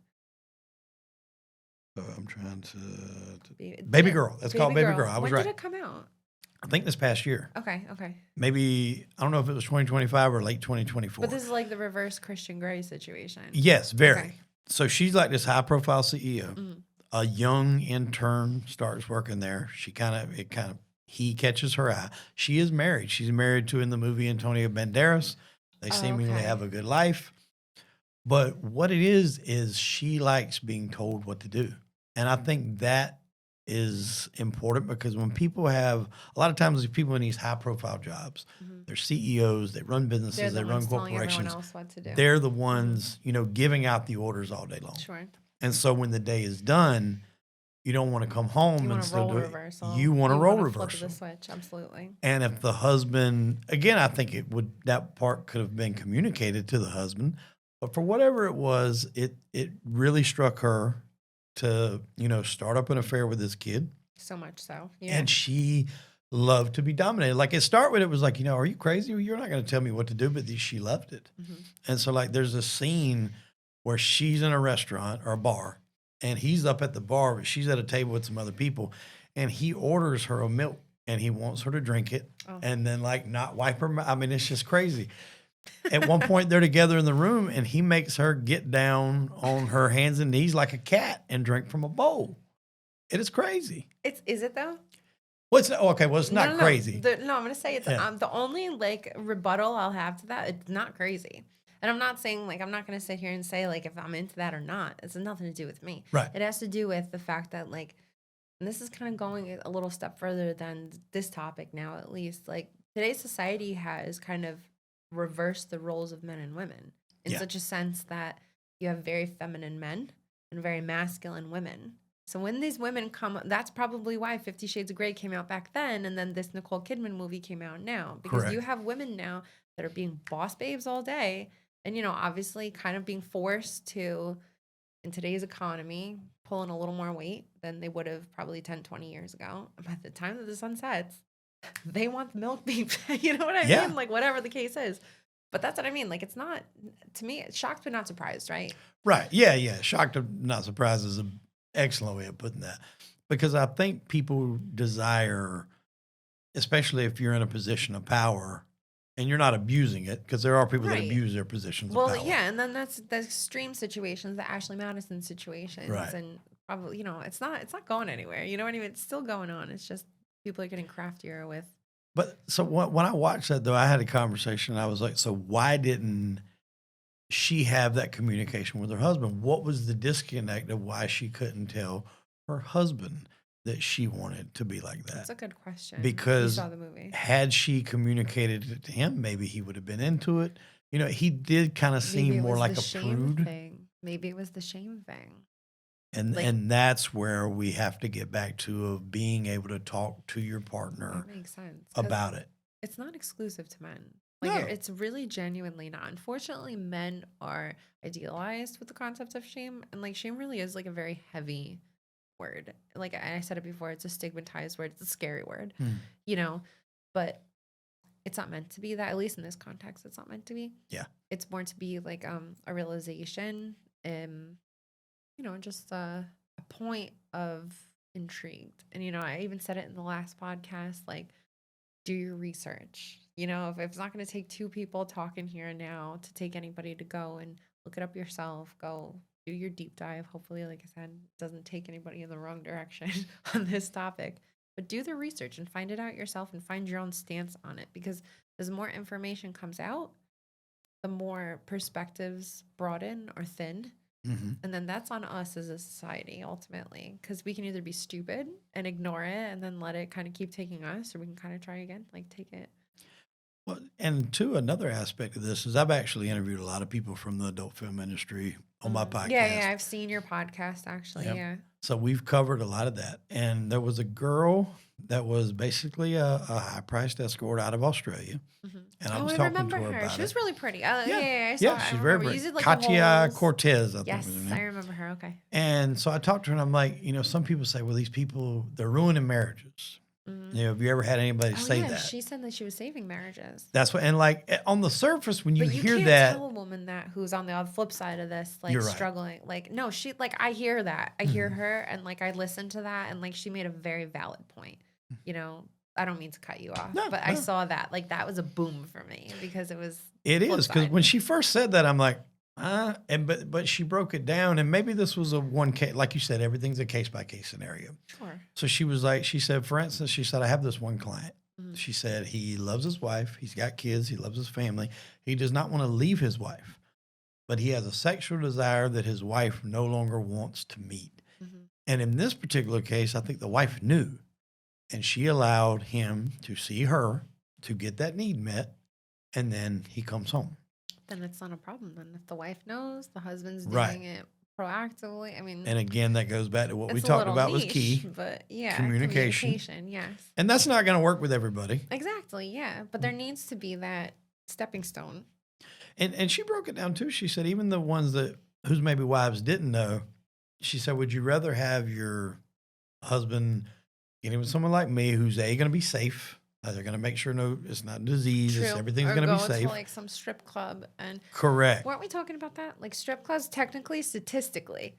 So I'm trying to Baby Girl. It's called Baby Girl. I was right. When did it come out? I think this past year. Okay. Maybe, I don't know if it was 2025 or late 2024. But this is like the reverse Christian Grey situation. Yes, very. Okay. So she's like this high profile CEO. Mm-hmm. A young intern starts working there. He catches her eye. She is married. She's married to, in the movie, Antonio Banderas. They seemingly have a good life. But what it is she likes being told what to do. And I think that is important, because when people have, a lot of times these people in these high profile jobs, they're CEOs, they run businesses, they run corporations. They're the ones, giving out the orders all day long. Sure. And so when the day is done, you don't want to come home and still do it. You want to role reversal. Flip the switch, absolutely. And if the husband, again, I think that part could have been communicated to the husband, but for whatever it was, it really struck her to, start up an affair with this kid. So much so. Yeah. And she loved to be dominated. Like, it was like, are you crazy? You're not going to tell me what to do, but she loved it. Mm-hmm. And so like, there's a scene where she's in a restaurant or a bar, and he's up at the bar, but she's at a table with some other people, and he orders her a milk, and he wants her to drink it, and then like not wipe her mouth. I mean, it's just crazy. At one point, they're together in the room, and he makes her get down on her hands and knees like a cat and drink from a bowl. It is crazy. Is it though? Well, it's not crazy. I'm going to say it's the only like rebuttal I'll have to that. It's not crazy. And I'm not saying, like, I'm not going to sit here and say, like, if I'm into that or not. It's nothing to do with me. Right. It has to do with the fact that, like, and this is kind of going a little step further than this topic now, at least. Like, today's society has kind of reversed the roles of men and women in such a sense that you have very feminine men and very masculine women. So when these women come, that's probably why 50 Shades of Grey came out back then, and then this Nicole Kidman movie came out now. Because you have women now that are being boss babes all day, and, obviously kind of being forced to, in today's economy, pull in a little more weight than they would have probably 10, 20 years ago. By the time that the sun sets, they want the milk being, you know what I mean? Like, whatever the case is. But that's what I mean. Like, it's not, to me, it's shocked but not surprised, right? Right. Yeah. Shocked but not surprised is an excellent way of putting that. Because I think people desire especially if you're in a position of power and you're not abusing it, because there are people that Right. abuse their positions of Well, power. yeah, and then that's the extreme situations, the Ashley Madison situations, Right. and probably it's not going anywhere. You know what I mean? It's still going on. It's just people are getting craftier with. But so when I watched that, though, I had a conversation. And I was like, so why didn't she have that communication with her husband? What was the disconnect of why she couldn't tell her husband that she wanted to be like That's that? a good question. You Because saw the movie. had she communicated it to him, maybe he would have been into it. You know, he did kind of Maybe seem it more was like the a shame prude. thing. Maybe it was the shame thing. And Like and that's where we have to get back to of being able to talk to your partner that makes sense because about it. it's not exclusive to men. Like No. it's really genuinely not. Unfortunately, men are idealized with the concept of shame, and like shame really is like a very heavy word. Like I said it before, it's a stigmatized word. It's a scary word, Mm, you know. But it's not meant to be that. At least in this context, it's not meant to be. yeah. It's more to be like a realization, just a point of intrigued. And I even said it in the last podcast, like do your research. If it's not going to take two people talking here and now to take anybody to go and look it up yourself, go do your deep dive. Hopefully, like I said, it doesn't take anybody in the wrong direction on this topic. But do the research and find it out yourself and find your own stance on it, because as more information comes out, the more perspectives brought in or thinned. hmm And then that's on us as a society ultimately, because we can either be stupid and ignore it and then let it kind of keep taking us, or we can kind of try again, like take it. Well, and two, another aspect of this is I've actually interviewed a lot of people from the adult film industry on my podcast. Yeah, I've seen your podcast actually. Yep. Yeah. So we've covered a lot of that. And there was a girl that was basically a high priced escort out of Australia. And I Oh, was I talking to remember her her. about She was it. really pretty. Yeah, I saw. Yeah, I she's very remember. You pretty. did like Katia the whole. Cortez, I think Yes, was her I name. remember her. Okay. And so I talked to her and I'm like, some people say, well, these people, they're ruining marriages. Have you ever had anybody Oh say yeah, that? she said that she was saving marriages. That's what, and like on the surface, when you But you hear can't that, tell a woman that who's on the flip side of this, like you're right. struggling. Like, no, she like I hear that. I hear her and like I listen to that and like she made a very valid point. I don't mean to cut you off, No, but I no. saw that. Like that was a boom for me because it was It flip is because side. when she first said that, I'm like, but she broke it down, and maybe this was a one case, like you said, everything's a case by case scenario. Sure. So she said, for instance, she said, I have this one client. She said he loves his wife, he's got kids, he loves his family, he does not want to leave his wife, but he has a sexual desire that his wife no longer wants to meet. And in this particular case, I think the wife knew, and she allowed him to see her to get that need met, and then he comes home. Then it's not a problem. Then if the wife knows, the husband's Right. doing it proactively. I mean, And again, that goes back to what we it's a talked little about was niche, key. but yeah, Communication. yes. And that's not going to work with everybody. Exactly, yeah. But there needs to be that stepping stone. And she broke it down too. She said even the ones whose maybe wives didn't know, she said, would you rather have your husband getting with someone like me who's going to be safe? They're going to make sure it's not disease. Everything's going to be safe. Or go to like some strip club and correct. Weren't we talking about that? Like strip clubs, technically, statistically,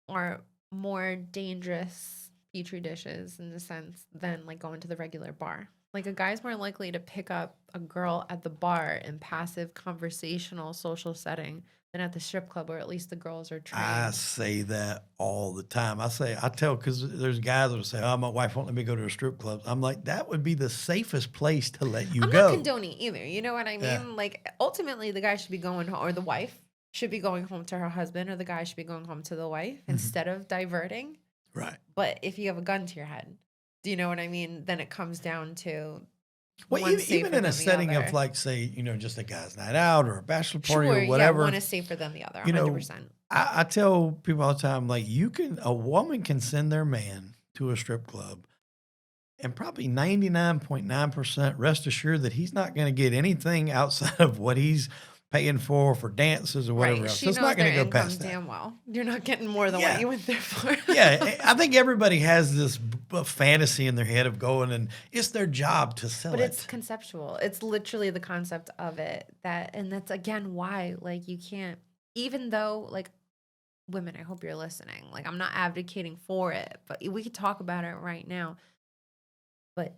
are more dangerous petri dishes in a sense than like going to the regular bar. Like a guy's more likely to pick up a girl at the bar in passive conversational social setting than at the strip club, or at least the girls are trained. I say that all the time. Because there's guys that will say, oh, my wife won't let me go to a strip club. I'm like, that would be the safest place to let you I'm go. not condoning either. You know what I mean? Yeah. Like ultimately the guy should be going home, or the wife should be going home to her husband, or the guy should be going home to the wife instead of diverting. Right. But if you have a gun to your head, do you know what I mean? Then it comes down to well, even in a setting of like, say, just a guy's night out or a bachelor party or whatever. One is safer than the other, 100%. I tell people all the time, like a woman can send their man to a strip club and probably 99.9% rest assured that he's not going to get anything outside of what he's paying for dances or whatever else. She It's knows not going their to go past income that. damn well. You're not getting more than what you went there for. Yeah, I think everybody has this fantasy in their head of going, and it's their job to sell it. But it's conceptual. It's literally the concept of it and that's again why like you can't, even though like women, I hope you're listening. Like I'm not advocating for it, but we could talk about it right now. But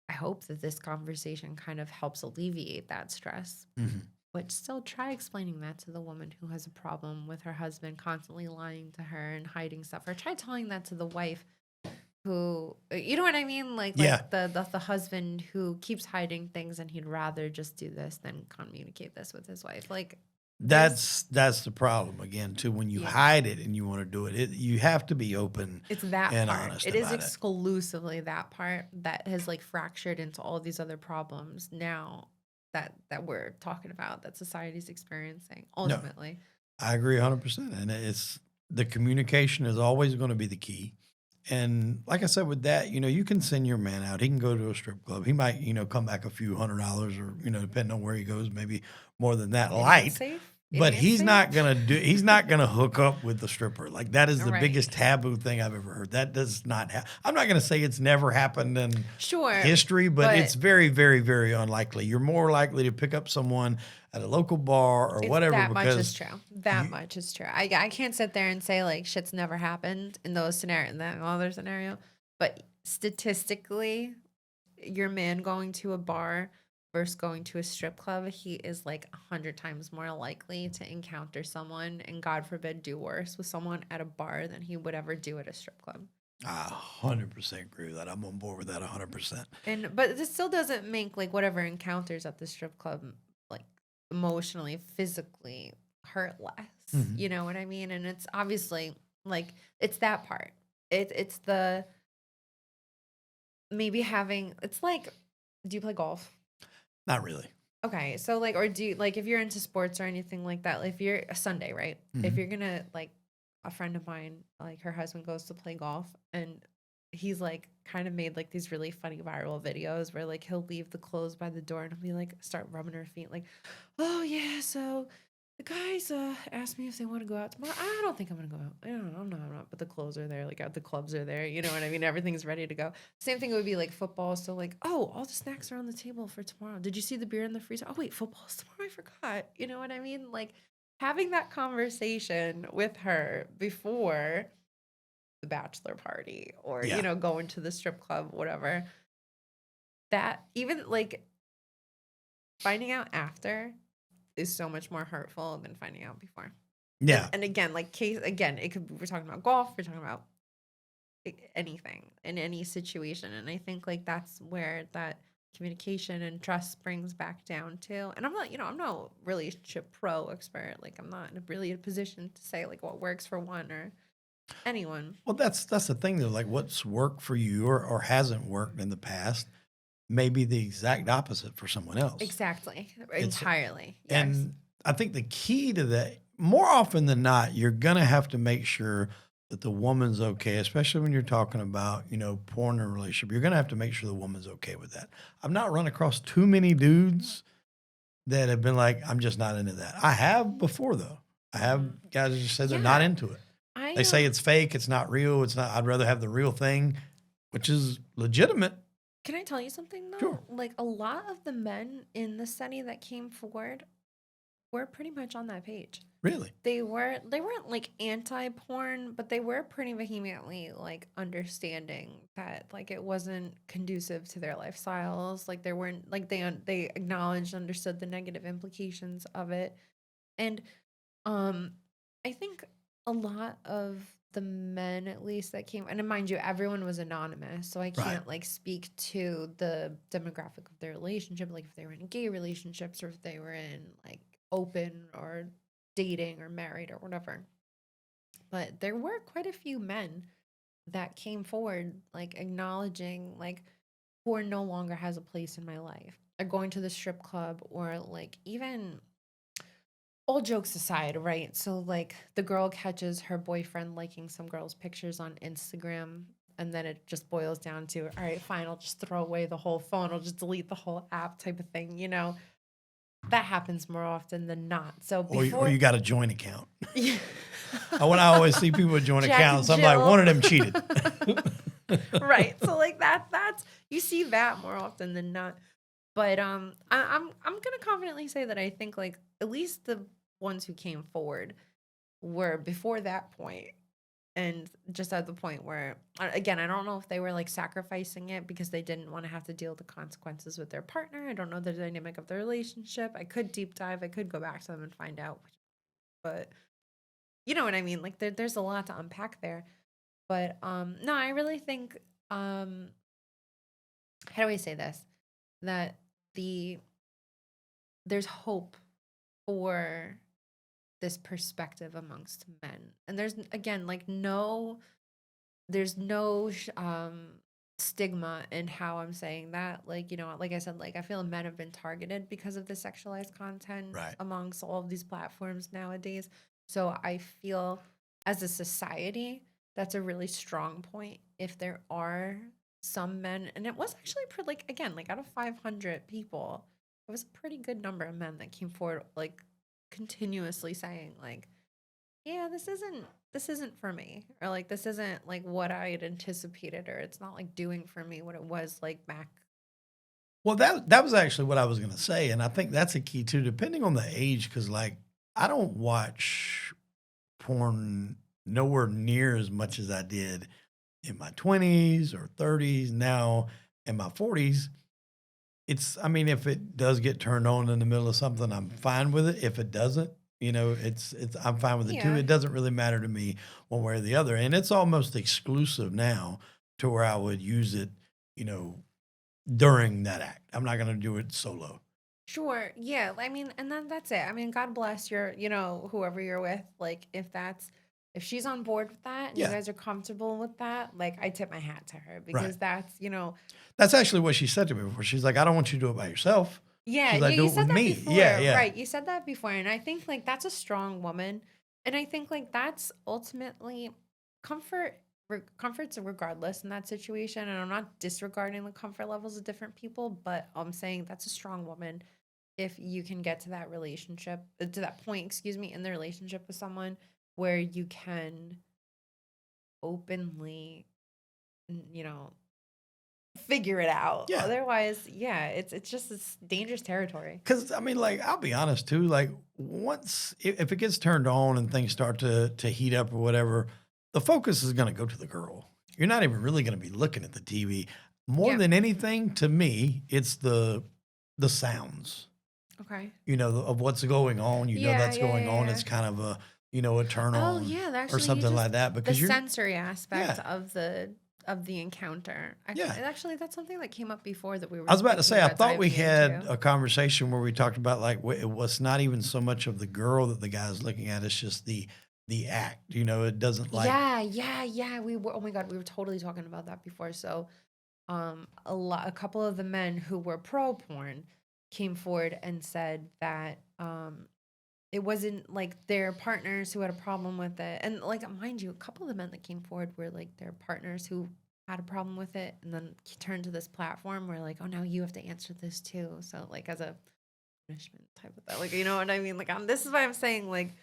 I hope that this conversation kind of helps alleviate that stress. Mhm. But still try explaining that to the woman who has a problem with her husband constantly lying to her and hiding stuff. Or try telling that to the wife who, you know what I mean? Like Yeah. the husband who keeps hiding things and he'd rather just do this than communicate this with his wife. Like That's the problem again too. When you yeah. hide it and you want to do it, you have to be open It's that and part. honest It is about it. exclusively that part that has like fractured into all these other problems now that we're talking about that society's experiencing No, ultimately. I agree 100%. And it's the communication is always going to be the key. And like I said, with that, you can send your man out. He can go to a strip club. He might, come back a few $100 or, depending on where he goes, maybe more than that Idiot light. safe? But Idiot safe? he's not gonna hook up with the stripper. Like that is the Right. biggest taboo thing I've ever heard. That does not happen. I'm not gonna say it's never happened in Sure. history, but But it's very, very, very unlikely. You're more likely to pick up someone at a local bar or it's whatever that much is because true. That you, much is true. I can't sit there and say like shit's never happened in those scenario in that other scenario. But statistically, your man going to a bar versus going to a strip club, he is like 100 times more likely to encounter someone and God forbid do worse with someone at a bar than he would ever do at a strip club. I 100% agree with that. I'm on board with that 100%. And but this still doesn't make like whatever encounters at the strip club like emotionally, physically hurt less. Mhm. You know what I mean? And it's obviously like it's that part. It's the maybe having it's like do you play golf? Not really. Okay, so like, or do you like if you're into sports or anything like that? Like if you're a Sunday, right? If Mhm. you're gonna like, a friend of mine, like her husband goes to play golf, and he's like kind of made like these really funny viral videos where like he'll leave the clothes by the door and he'll be like start rubbing her feet, like, oh yeah, so the guys asked me if they want to go out tomorrow. I don't think I'm gonna go out. I don't know. I'm not. But the clothes are there. Like the clubs are there. You know what I mean? Everything's ready to go. Same thing would be like football. So like, oh, all the snacks are on the table for tomorrow. Did you see the beer in the freezer? Oh wait, football's tomorrow. I forgot. You know what I mean? Like having that conversation with her before the bachelor party or Yeah. going to the strip club, whatever. That even like finding out after is so much more hurtful than finding out before. Yeah. And again, like case again, it could we're talking about golf, we're talking about anything in any situation. And I think like that's where that communication and trust brings back down to. And I'm not relationship pro expert. Like I'm not really in a position to say like what works for one or anyone. Well, that's the thing though. Like what's worked for you or hasn't worked in the past may be the exact opposite for someone else. Exactly. It's Entirely. Yes. And I think the key to that, more often than not, you're gonna have to make sure that the woman's okay, especially when you're talking about, porn and relationship. You're gonna have to make sure the woman's okay with that. I've not run across too many dudes that have been like, I'm just not into that. I have before though. I Mhm. have guys that just said they're not Yeah. into it. I They say it's fake, it's not real, it's not, I'd rather have the real thing, which is legitimate. Can I tell you something Sure. though? Like a lot of the men in the study that came forward were pretty much on that page. Really. They weren't like anti-porn, but they were pretty vehemently like understanding that like it wasn't conducive to their lifestyles. Like there weren't like they acknowledged, understood the negative implications of it. And um I think a lot of the men at least that came and mind you everyone was anonymous so I Right. can't like speak to the demographic of their relationship like if they were in gay relationships or if they were in like open or dating or married or whatever. But there were quite a few men that came forward, like acknowledging, like, porn no longer has a place in my life. Or going to the strip club, or like even all jokes aside, right? So, like, the girl catches her boyfriend liking some girl's pictures on Instagram. And then it just boils down to, all right, fine, I'll just throw away the whole phone. I'll just delete the whole app type of thing, That happens more often than not. So Or before, you got a joint account. yeah. When I always see people with joint Jack and accounts, I'm like, one Jill. of them cheated. Right. So like that's you see that more often than not. But I'm gonna confidently say that I think like at least the ones who came forward were before that point And just at the point where, again, I don't know if they were like sacrificing it because they didn't want to have to deal with the consequences with their partner. I don't know the dynamic of the relationship. I could deep dive. I could go back to them and find out. But you know what I mean? Like there's a lot to unpack there. But no, I really think how do I say this? That the there's hope for this perspective amongst men. And there's again like there's no stigma in how I'm saying that. Like, you know, like I said, like I feel men have been targeted because of the sexualized content Right. amongst all of these platforms nowadays. So I feel as a society, that's a really strong point. If there are some men, and it was actually pretty, like, again, like out of 500 people, it was a pretty good number of men that came forward, like continuously saying, like, yeah, this isn't for me, or like this isn't like what I had anticipated, or it's not like doing for me what it was like back. Well, that was actually what I was gonna say, and I think that's a key too, depending on the age, because like I don't watch porn nowhere near as much as I did in my 20s or 30s. Now in my 40s, I mean, if it does get turned on in the middle of something, I'm fine with it. If it doesn't, I'm fine with it too. Yeah, It doesn't really matter to me one way or the other. And it's almost exclusive now to where I would use it, you know, during that act. I'm not going to do it solo. sure, yeah, I mean, and then that's it. I mean, God bless your, whoever you're with. Like, if she's on board with that and you Yeah, guys are comfortable with that, like, I tip my hat to her, right. because that's. That's actually what she said to me before. She's like, I don't want you to do it by yourself. Yeah, She's like, yeah, do you it with said that me. Yeah, before, yeah. right? You said that before, and I think like that's a strong woman, and I think like that's ultimately comfort. Comfort's regardless in that situation, and I'm not disregarding the comfort levels of different people, but I'm saying that's a strong woman if you can get to that relationship, to that point, excuse me, in the relationship with someone where you can openly, you know, figure it out. Yeah. Otherwise, yeah, it's just this dangerous territory. Because I mean, like, I'll be honest too. Like, once if it gets turned on and things start to heat up or whatever, the focus is going to go to the girl. You're not even really going to be looking at the TV. More Yeah. than anything, to me, it's the sounds. Okay. Of what's going on. Yeah, That's yeah, going yeah, on. yeah. It's kind of a turn Oh on yeah, or actually you something just like that the because you're sensory aspect yeah of the encounter. yeah. Actually that's something that came up before that we I were was about to thinking say, I about thought we diving had into. a conversation where we talked about like it was not even so much of the girl that the guy's looking at; it's just the act. It doesn't like Yeah, yeah, yeah. We were, oh my God, we were totally talking about that before. So a couple of the men who were pro porn came forward and said that it wasn't like their partners who had a problem with it. And like, mind you, a couple of the men that came forward were like their partners who had a problem with it, and then turned to this platform where like, oh, now you have to answer this too. So like as a punishment type of that, like, you know what I mean? Like, this is why I'm saying, like,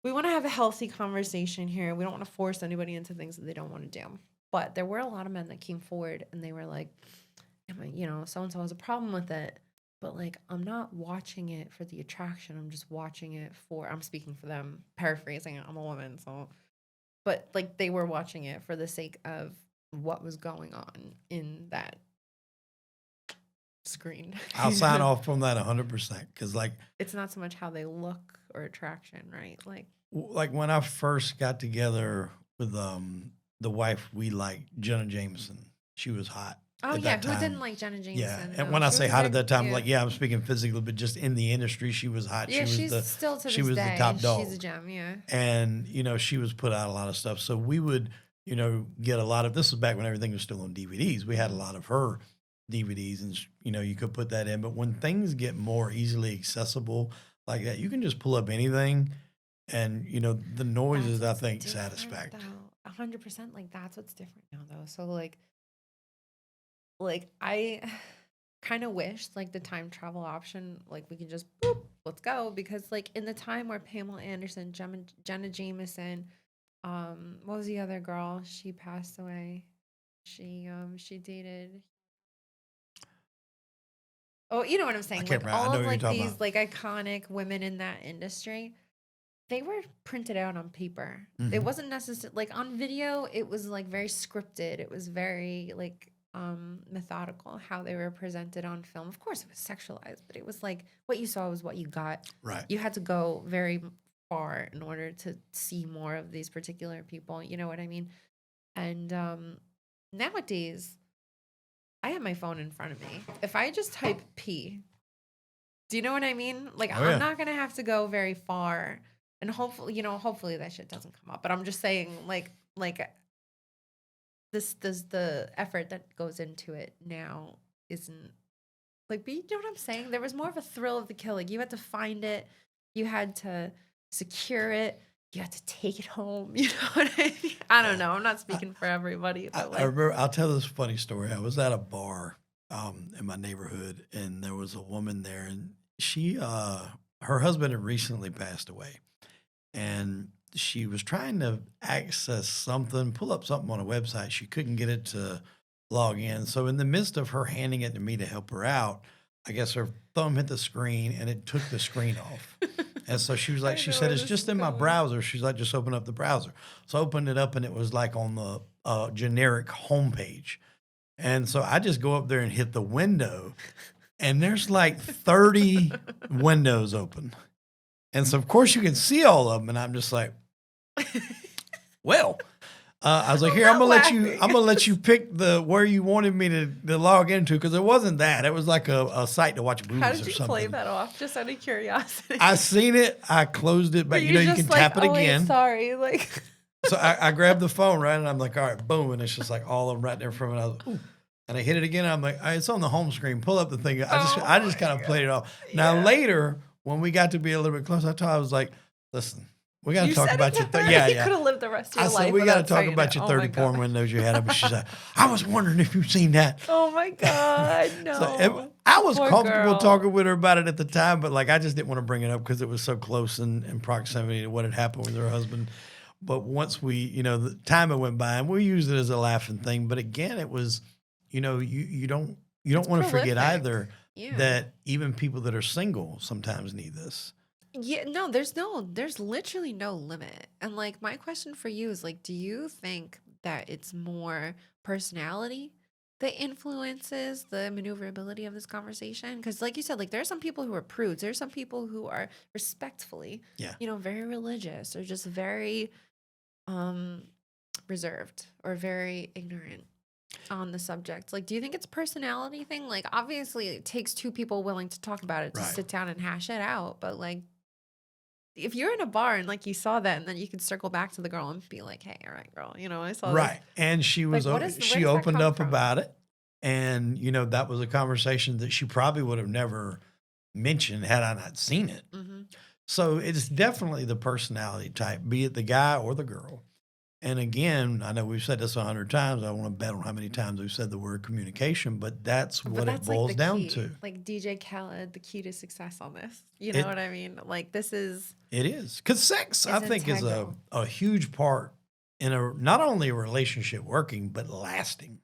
we want to have a healthy conversation here. We don't want to force anybody into things that they don't want to do. But there were a lot of men that came forward and they were like, so and so has a problem with it. But like, I'm not watching it for the attraction. I'm just watching it I'm speaking for them, paraphrasing it. I'm a woman. So, but like, they were watching it for the sake of what was going on in that screen. I'll sign off on that 100% because It's not so much how they look or attraction, right? like when I first got together with the wife we liked, Jenna Jameson, she was hot Oh at yeah, that who didn't time. like Jenna Yeah, Jameson? and No, when I she say was a hot at very that time, yeah. like yeah, I'm speaking physically, but just in the industry, she was hot. Yeah, she's still to she this was the day. top She's a dog, gem, yeah. and she was put out a lot of stuff. So we would get a lot of this was back when everything was still on DVDs. We had a Mhm. lot of her DVDs, and you could put that in. But when things get more easily accessible like that, you can just pull up anything, and the noise That's is I what's think different satisfactory. though. 100%, like that's what's different now though. So like I kind of wish like the time travel option, like we could just boop, let's go, because like in the time where Pamela Anderson, Jenna Jameson, what was the other girl? She passed away. She dated. Oh, you know what I'm I saying? can't Like remember. I all know of what you're like talking about. these like iconic women in that industry, they were printed out on paper. It wasn't necessarily like on video. It was like very scripted. It was very like methodical how they were presented on film. Of course, it was sexualized, but it was like what you saw was what you got. Right. You had to go very far in order to see more of these particular people. You know what I mean? And nowadays, I have my phone in front of me. If I just type P, do you know what I mean? Like, Oh, yeah. I'm not gonna have to go very far, and hopefully that shit doesn't come up. But I'm just saying, like this the effort that goes into it now isn't like, but you know what I'm saying? There was more of a thrill of the kill. Like, you had to find it, you had to secure it, you had to take it home. You know what I mean? I don't know. I'm not speaking for everybody, I but remember, I'll tell this funny story. I was at a bar in my neighborhood, and there was a woman there, and she, her husband had recently passed away, and she was trying to access something, pull up something on a website. She couldn't get it to log in. So in the midst of her handing it to me to help her out, I guess her thumb hit the screen and it took the screen off. And so she was like, she said, it's just in my browser. She's like, just open up the browser. So I opened it up and it was like on the generic homepage. And so I just go up there and hit the window, and there's like 30 windows open. And so, of course, you can see all of them. And I'm just like, well, I was like, here, I'm gonna let you pick where you wanted me to log into, because it wasn't that. It was like a site to watch movies or something. how did you play that off? Just out of curiosity. I seen it. I closed it, but you can tap it again. Sorry, like. So I grabbed the phone, right, and I'm like, all right, boom, and it's just like all of them right there from it. I was, ooh. And I hit it again. And I'm like, it's on the home screen. Pull up the thing. I just kind of played it off. Now later, when we got to be a little bit closer, I was like, listen, we got to talk about your You could have lived the rest of your life. I said, we got to talk about your 30 porn windows you had. But she's like, I was wondering if you've seen that. Oh my God, no. So I was Poor comfortable girl. talking with her about it at the time, but like I just didn't want to bring it up because it was so close in proximity to what had happened with her husband. But once the time it went by, and we used it as a laughing thing. But again, it was, you don't want to forget either that even people that are single sometimes need this. Yeah, no, there's literally no limit. And like, my question for you is like, do you think that it's more personality that influences the maneuverability of this conversation? Because like you said, like, there are some people who are prudes. There are some people who are respectfully, very religious, or just very reserved, or very ignorant on the subject. Like, do you think it's a personality thing? Like, obviously it takes two people willing to talk about it to sit down and hash it out. But like, if you're in a bar and like you saw that, and then you could circle back to the girl and be like, hey, all right, girl, I saw this. And she was she opened up about it, and that was a conversation that she probably would have never mentioned had I not seen it. So it's definitely the personality type, be it the guy or the girl. And again, I know we've said this 100 times. I don't want to bet on how many times we've said the word communication, but that's what it boils down to. Like DJ Khaled, the key to success on this. You know what I mean? Like, this is. It is. Because sex, I think, integral. Is a huge part in not only a relationship working, but lasting.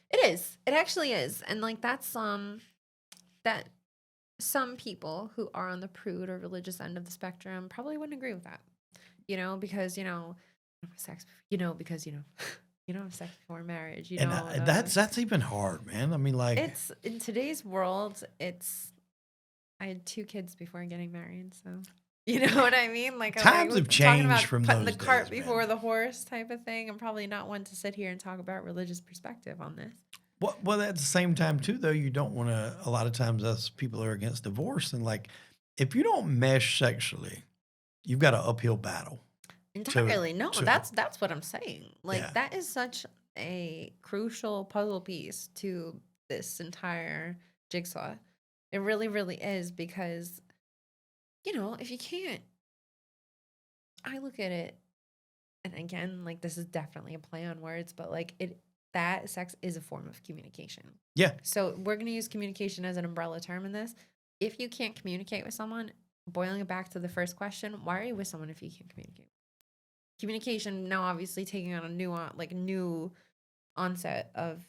It is. It actually is. And like, that's that some people who are on the prude or religious end of the spectrum probably wouldn't agree with that. Because, sex, because, sex before marriage, and that's even hard, man. I mean, like, it's in today's world, I had 2 kids before getting married. So, you know what I mean? Like, times have changed from putting those the cart days, before the horse type of thing. I'm probably not one to sit here and talk about religious perspective on this. Well, at the same time too, though, you don't want to, a lot of times us people are against divorce, and like, if you don't mesh sexually, you've got an uphill battle. Entirely. That's what I'm saying. Like, that is such a crucial puzzle piece to this entire jigsaw. It really, really is, because, if you can't, I look at it, and again, like, this is definitely a play on words, but like, that sex is a form of communication. Yeah. So we're going to use communication as an umbrella term in this. If you can't communicate with someone, boiling it back to the first question, why are you with someone if you can't communicate? Communication now obviously taking on a new onset of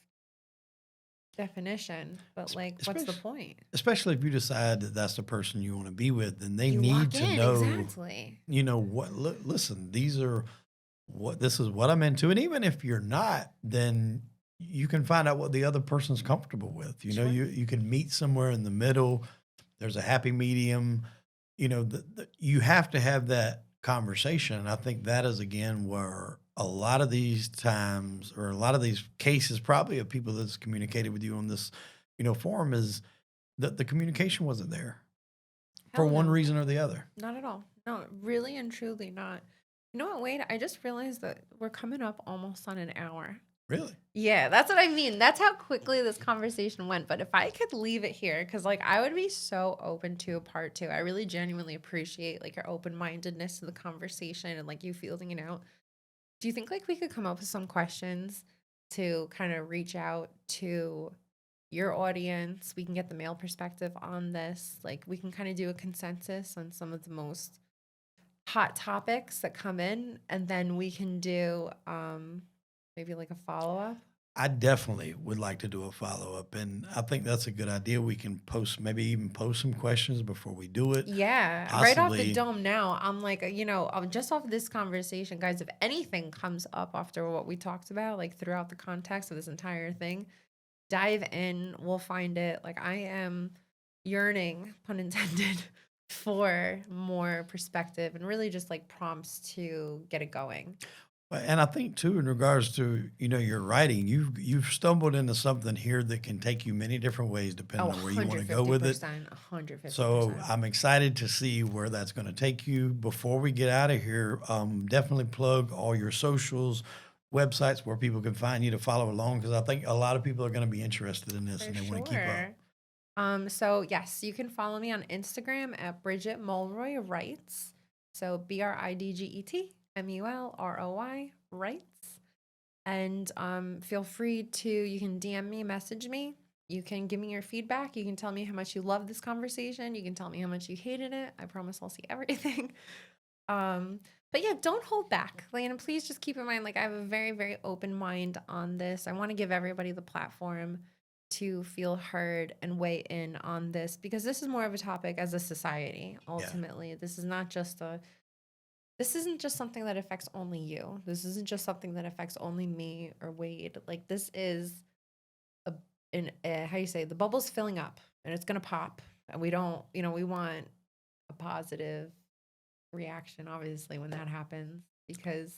definition, but like, what's the Especially, point? especially if you decide that that's the person you want to be with, then they You need lock to in, know, exactly. what, listen, these are this is what I'm into. And even if you're not, then you can find out what the other person's comfortable with. Sure. You can meet somewhere in the middle. There's a happy medium. You have to have that conversation. And I think that is again where a lot of these times or a lot of these cases, probably of people that's communicated with you on this, forum, is that the communication wasn't there for Hell one no. reason or the other. Not at all. No, really and truly not. You know what, Wade? I just realized that we're coming up almost on an hour. Really? Yeah, that's what I mean. That's how quickly this conversation went. But if I could leave it here, because like I would be so open to a part two. I really genuinely appreciate like your open mindedness to the conversation and like you feeling it out. Do you think like we could come up with some questions to kind of reach out to your audience? We can get the male perspective on this. Like we can kind of do a consensus on some of the most hot topics that come in, and then we can do maybe like a follow up. I definitely would like to do a follow up, and I think that's a good idea. We can maybe even post some questions before we do it. Yeah, right off the Possibly, dome now. I'm like, just off this conversation, guys, if anything comes up after what we talked about, like throughout the context of this entire thing, dive in. We'll find it. Like, I am yearning, pun intended, for more perspective and really just like prompts to get it going. and I think too, in regards to your writing, you've stumbled into something here that can take you many different ways depending Oh, on where you want to go with it. 150%, 150%. So I'm excited to see where that's going to take you. Before we get out of here, definitely plug all your socials, websites where people can find you to follow along, because I think a lot of people are going to be interested in this For and they want to keep up. sure. So yes, you can follow me on Instagram at Bridget Mulroy Writes. So BridgetMulroy Writes. And feel free to, you can DM me, message me. You can give me your feedback. You can tell me how much you love this conversation. You can tell me how much you hated it. I promise I'll see everything. But yeah, don't hold back. Like, and please just keep in mind, like I have a very, very open mind on this. I want to give everybody the platform to feel heard and weigh in on this, because this is more of a topic as a society. Yeah. Ultimately, this isn't just something that affects only you. This isn't just something that affects only me or Wade. Like this is how you say, the bubble's filling up and it's gonna pop. And we don't, we want a positive reaction, obviously, when that happens, because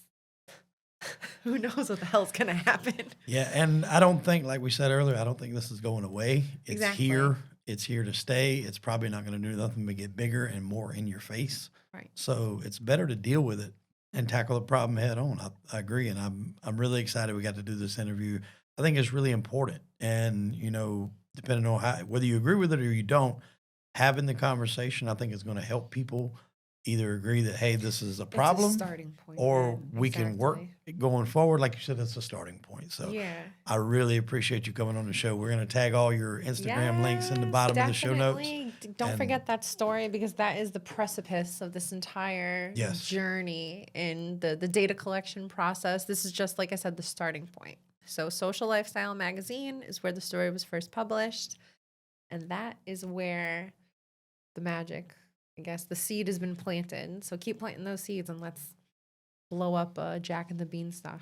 who knows what the hell's gonna happen. Yeah, and I don't think, like we said earlier, I don't think this is going away. It's Exactly. here. It's here to stay. It's probably not going to do nothing but get bigger and more in your face. Right. So it's better to deal with it and tackle the problem head on. I agree, and I'm really excited we got to do this interview. I think it's really important, and depending on whether you agree with it or you don't, having the conversation, I think is going to help people either agree that, hey, this is a problem, It's a starting point, or man. we can work Exactly. going forward. Like you said, it's a starting point. So Yeah. I really appreciate you coming on the show. We're going to tag all your Instagram links in the bottom of the show notes. Definitely. Don't And- forget that story, because that is the precipice of this entire Yes. journey in the data collection process. This is just, like I said, the starting point. So Social Lifestyle Magazine is where the story was first published. And that is where the magic, I guess, the seed has been planted. So keep planting those seeds and let's blow up Jack and the Beanstalk.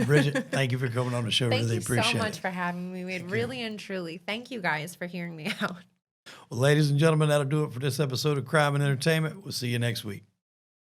Bridget, thank you for coming on the show. Thank Really you appreciate so much it. for having me. Wade. Really and truly. Thank you guys for hearing me out. Well, ladies and gentlemen, that'll do it for this episode of Crime and Entertainment. We'll see you next week.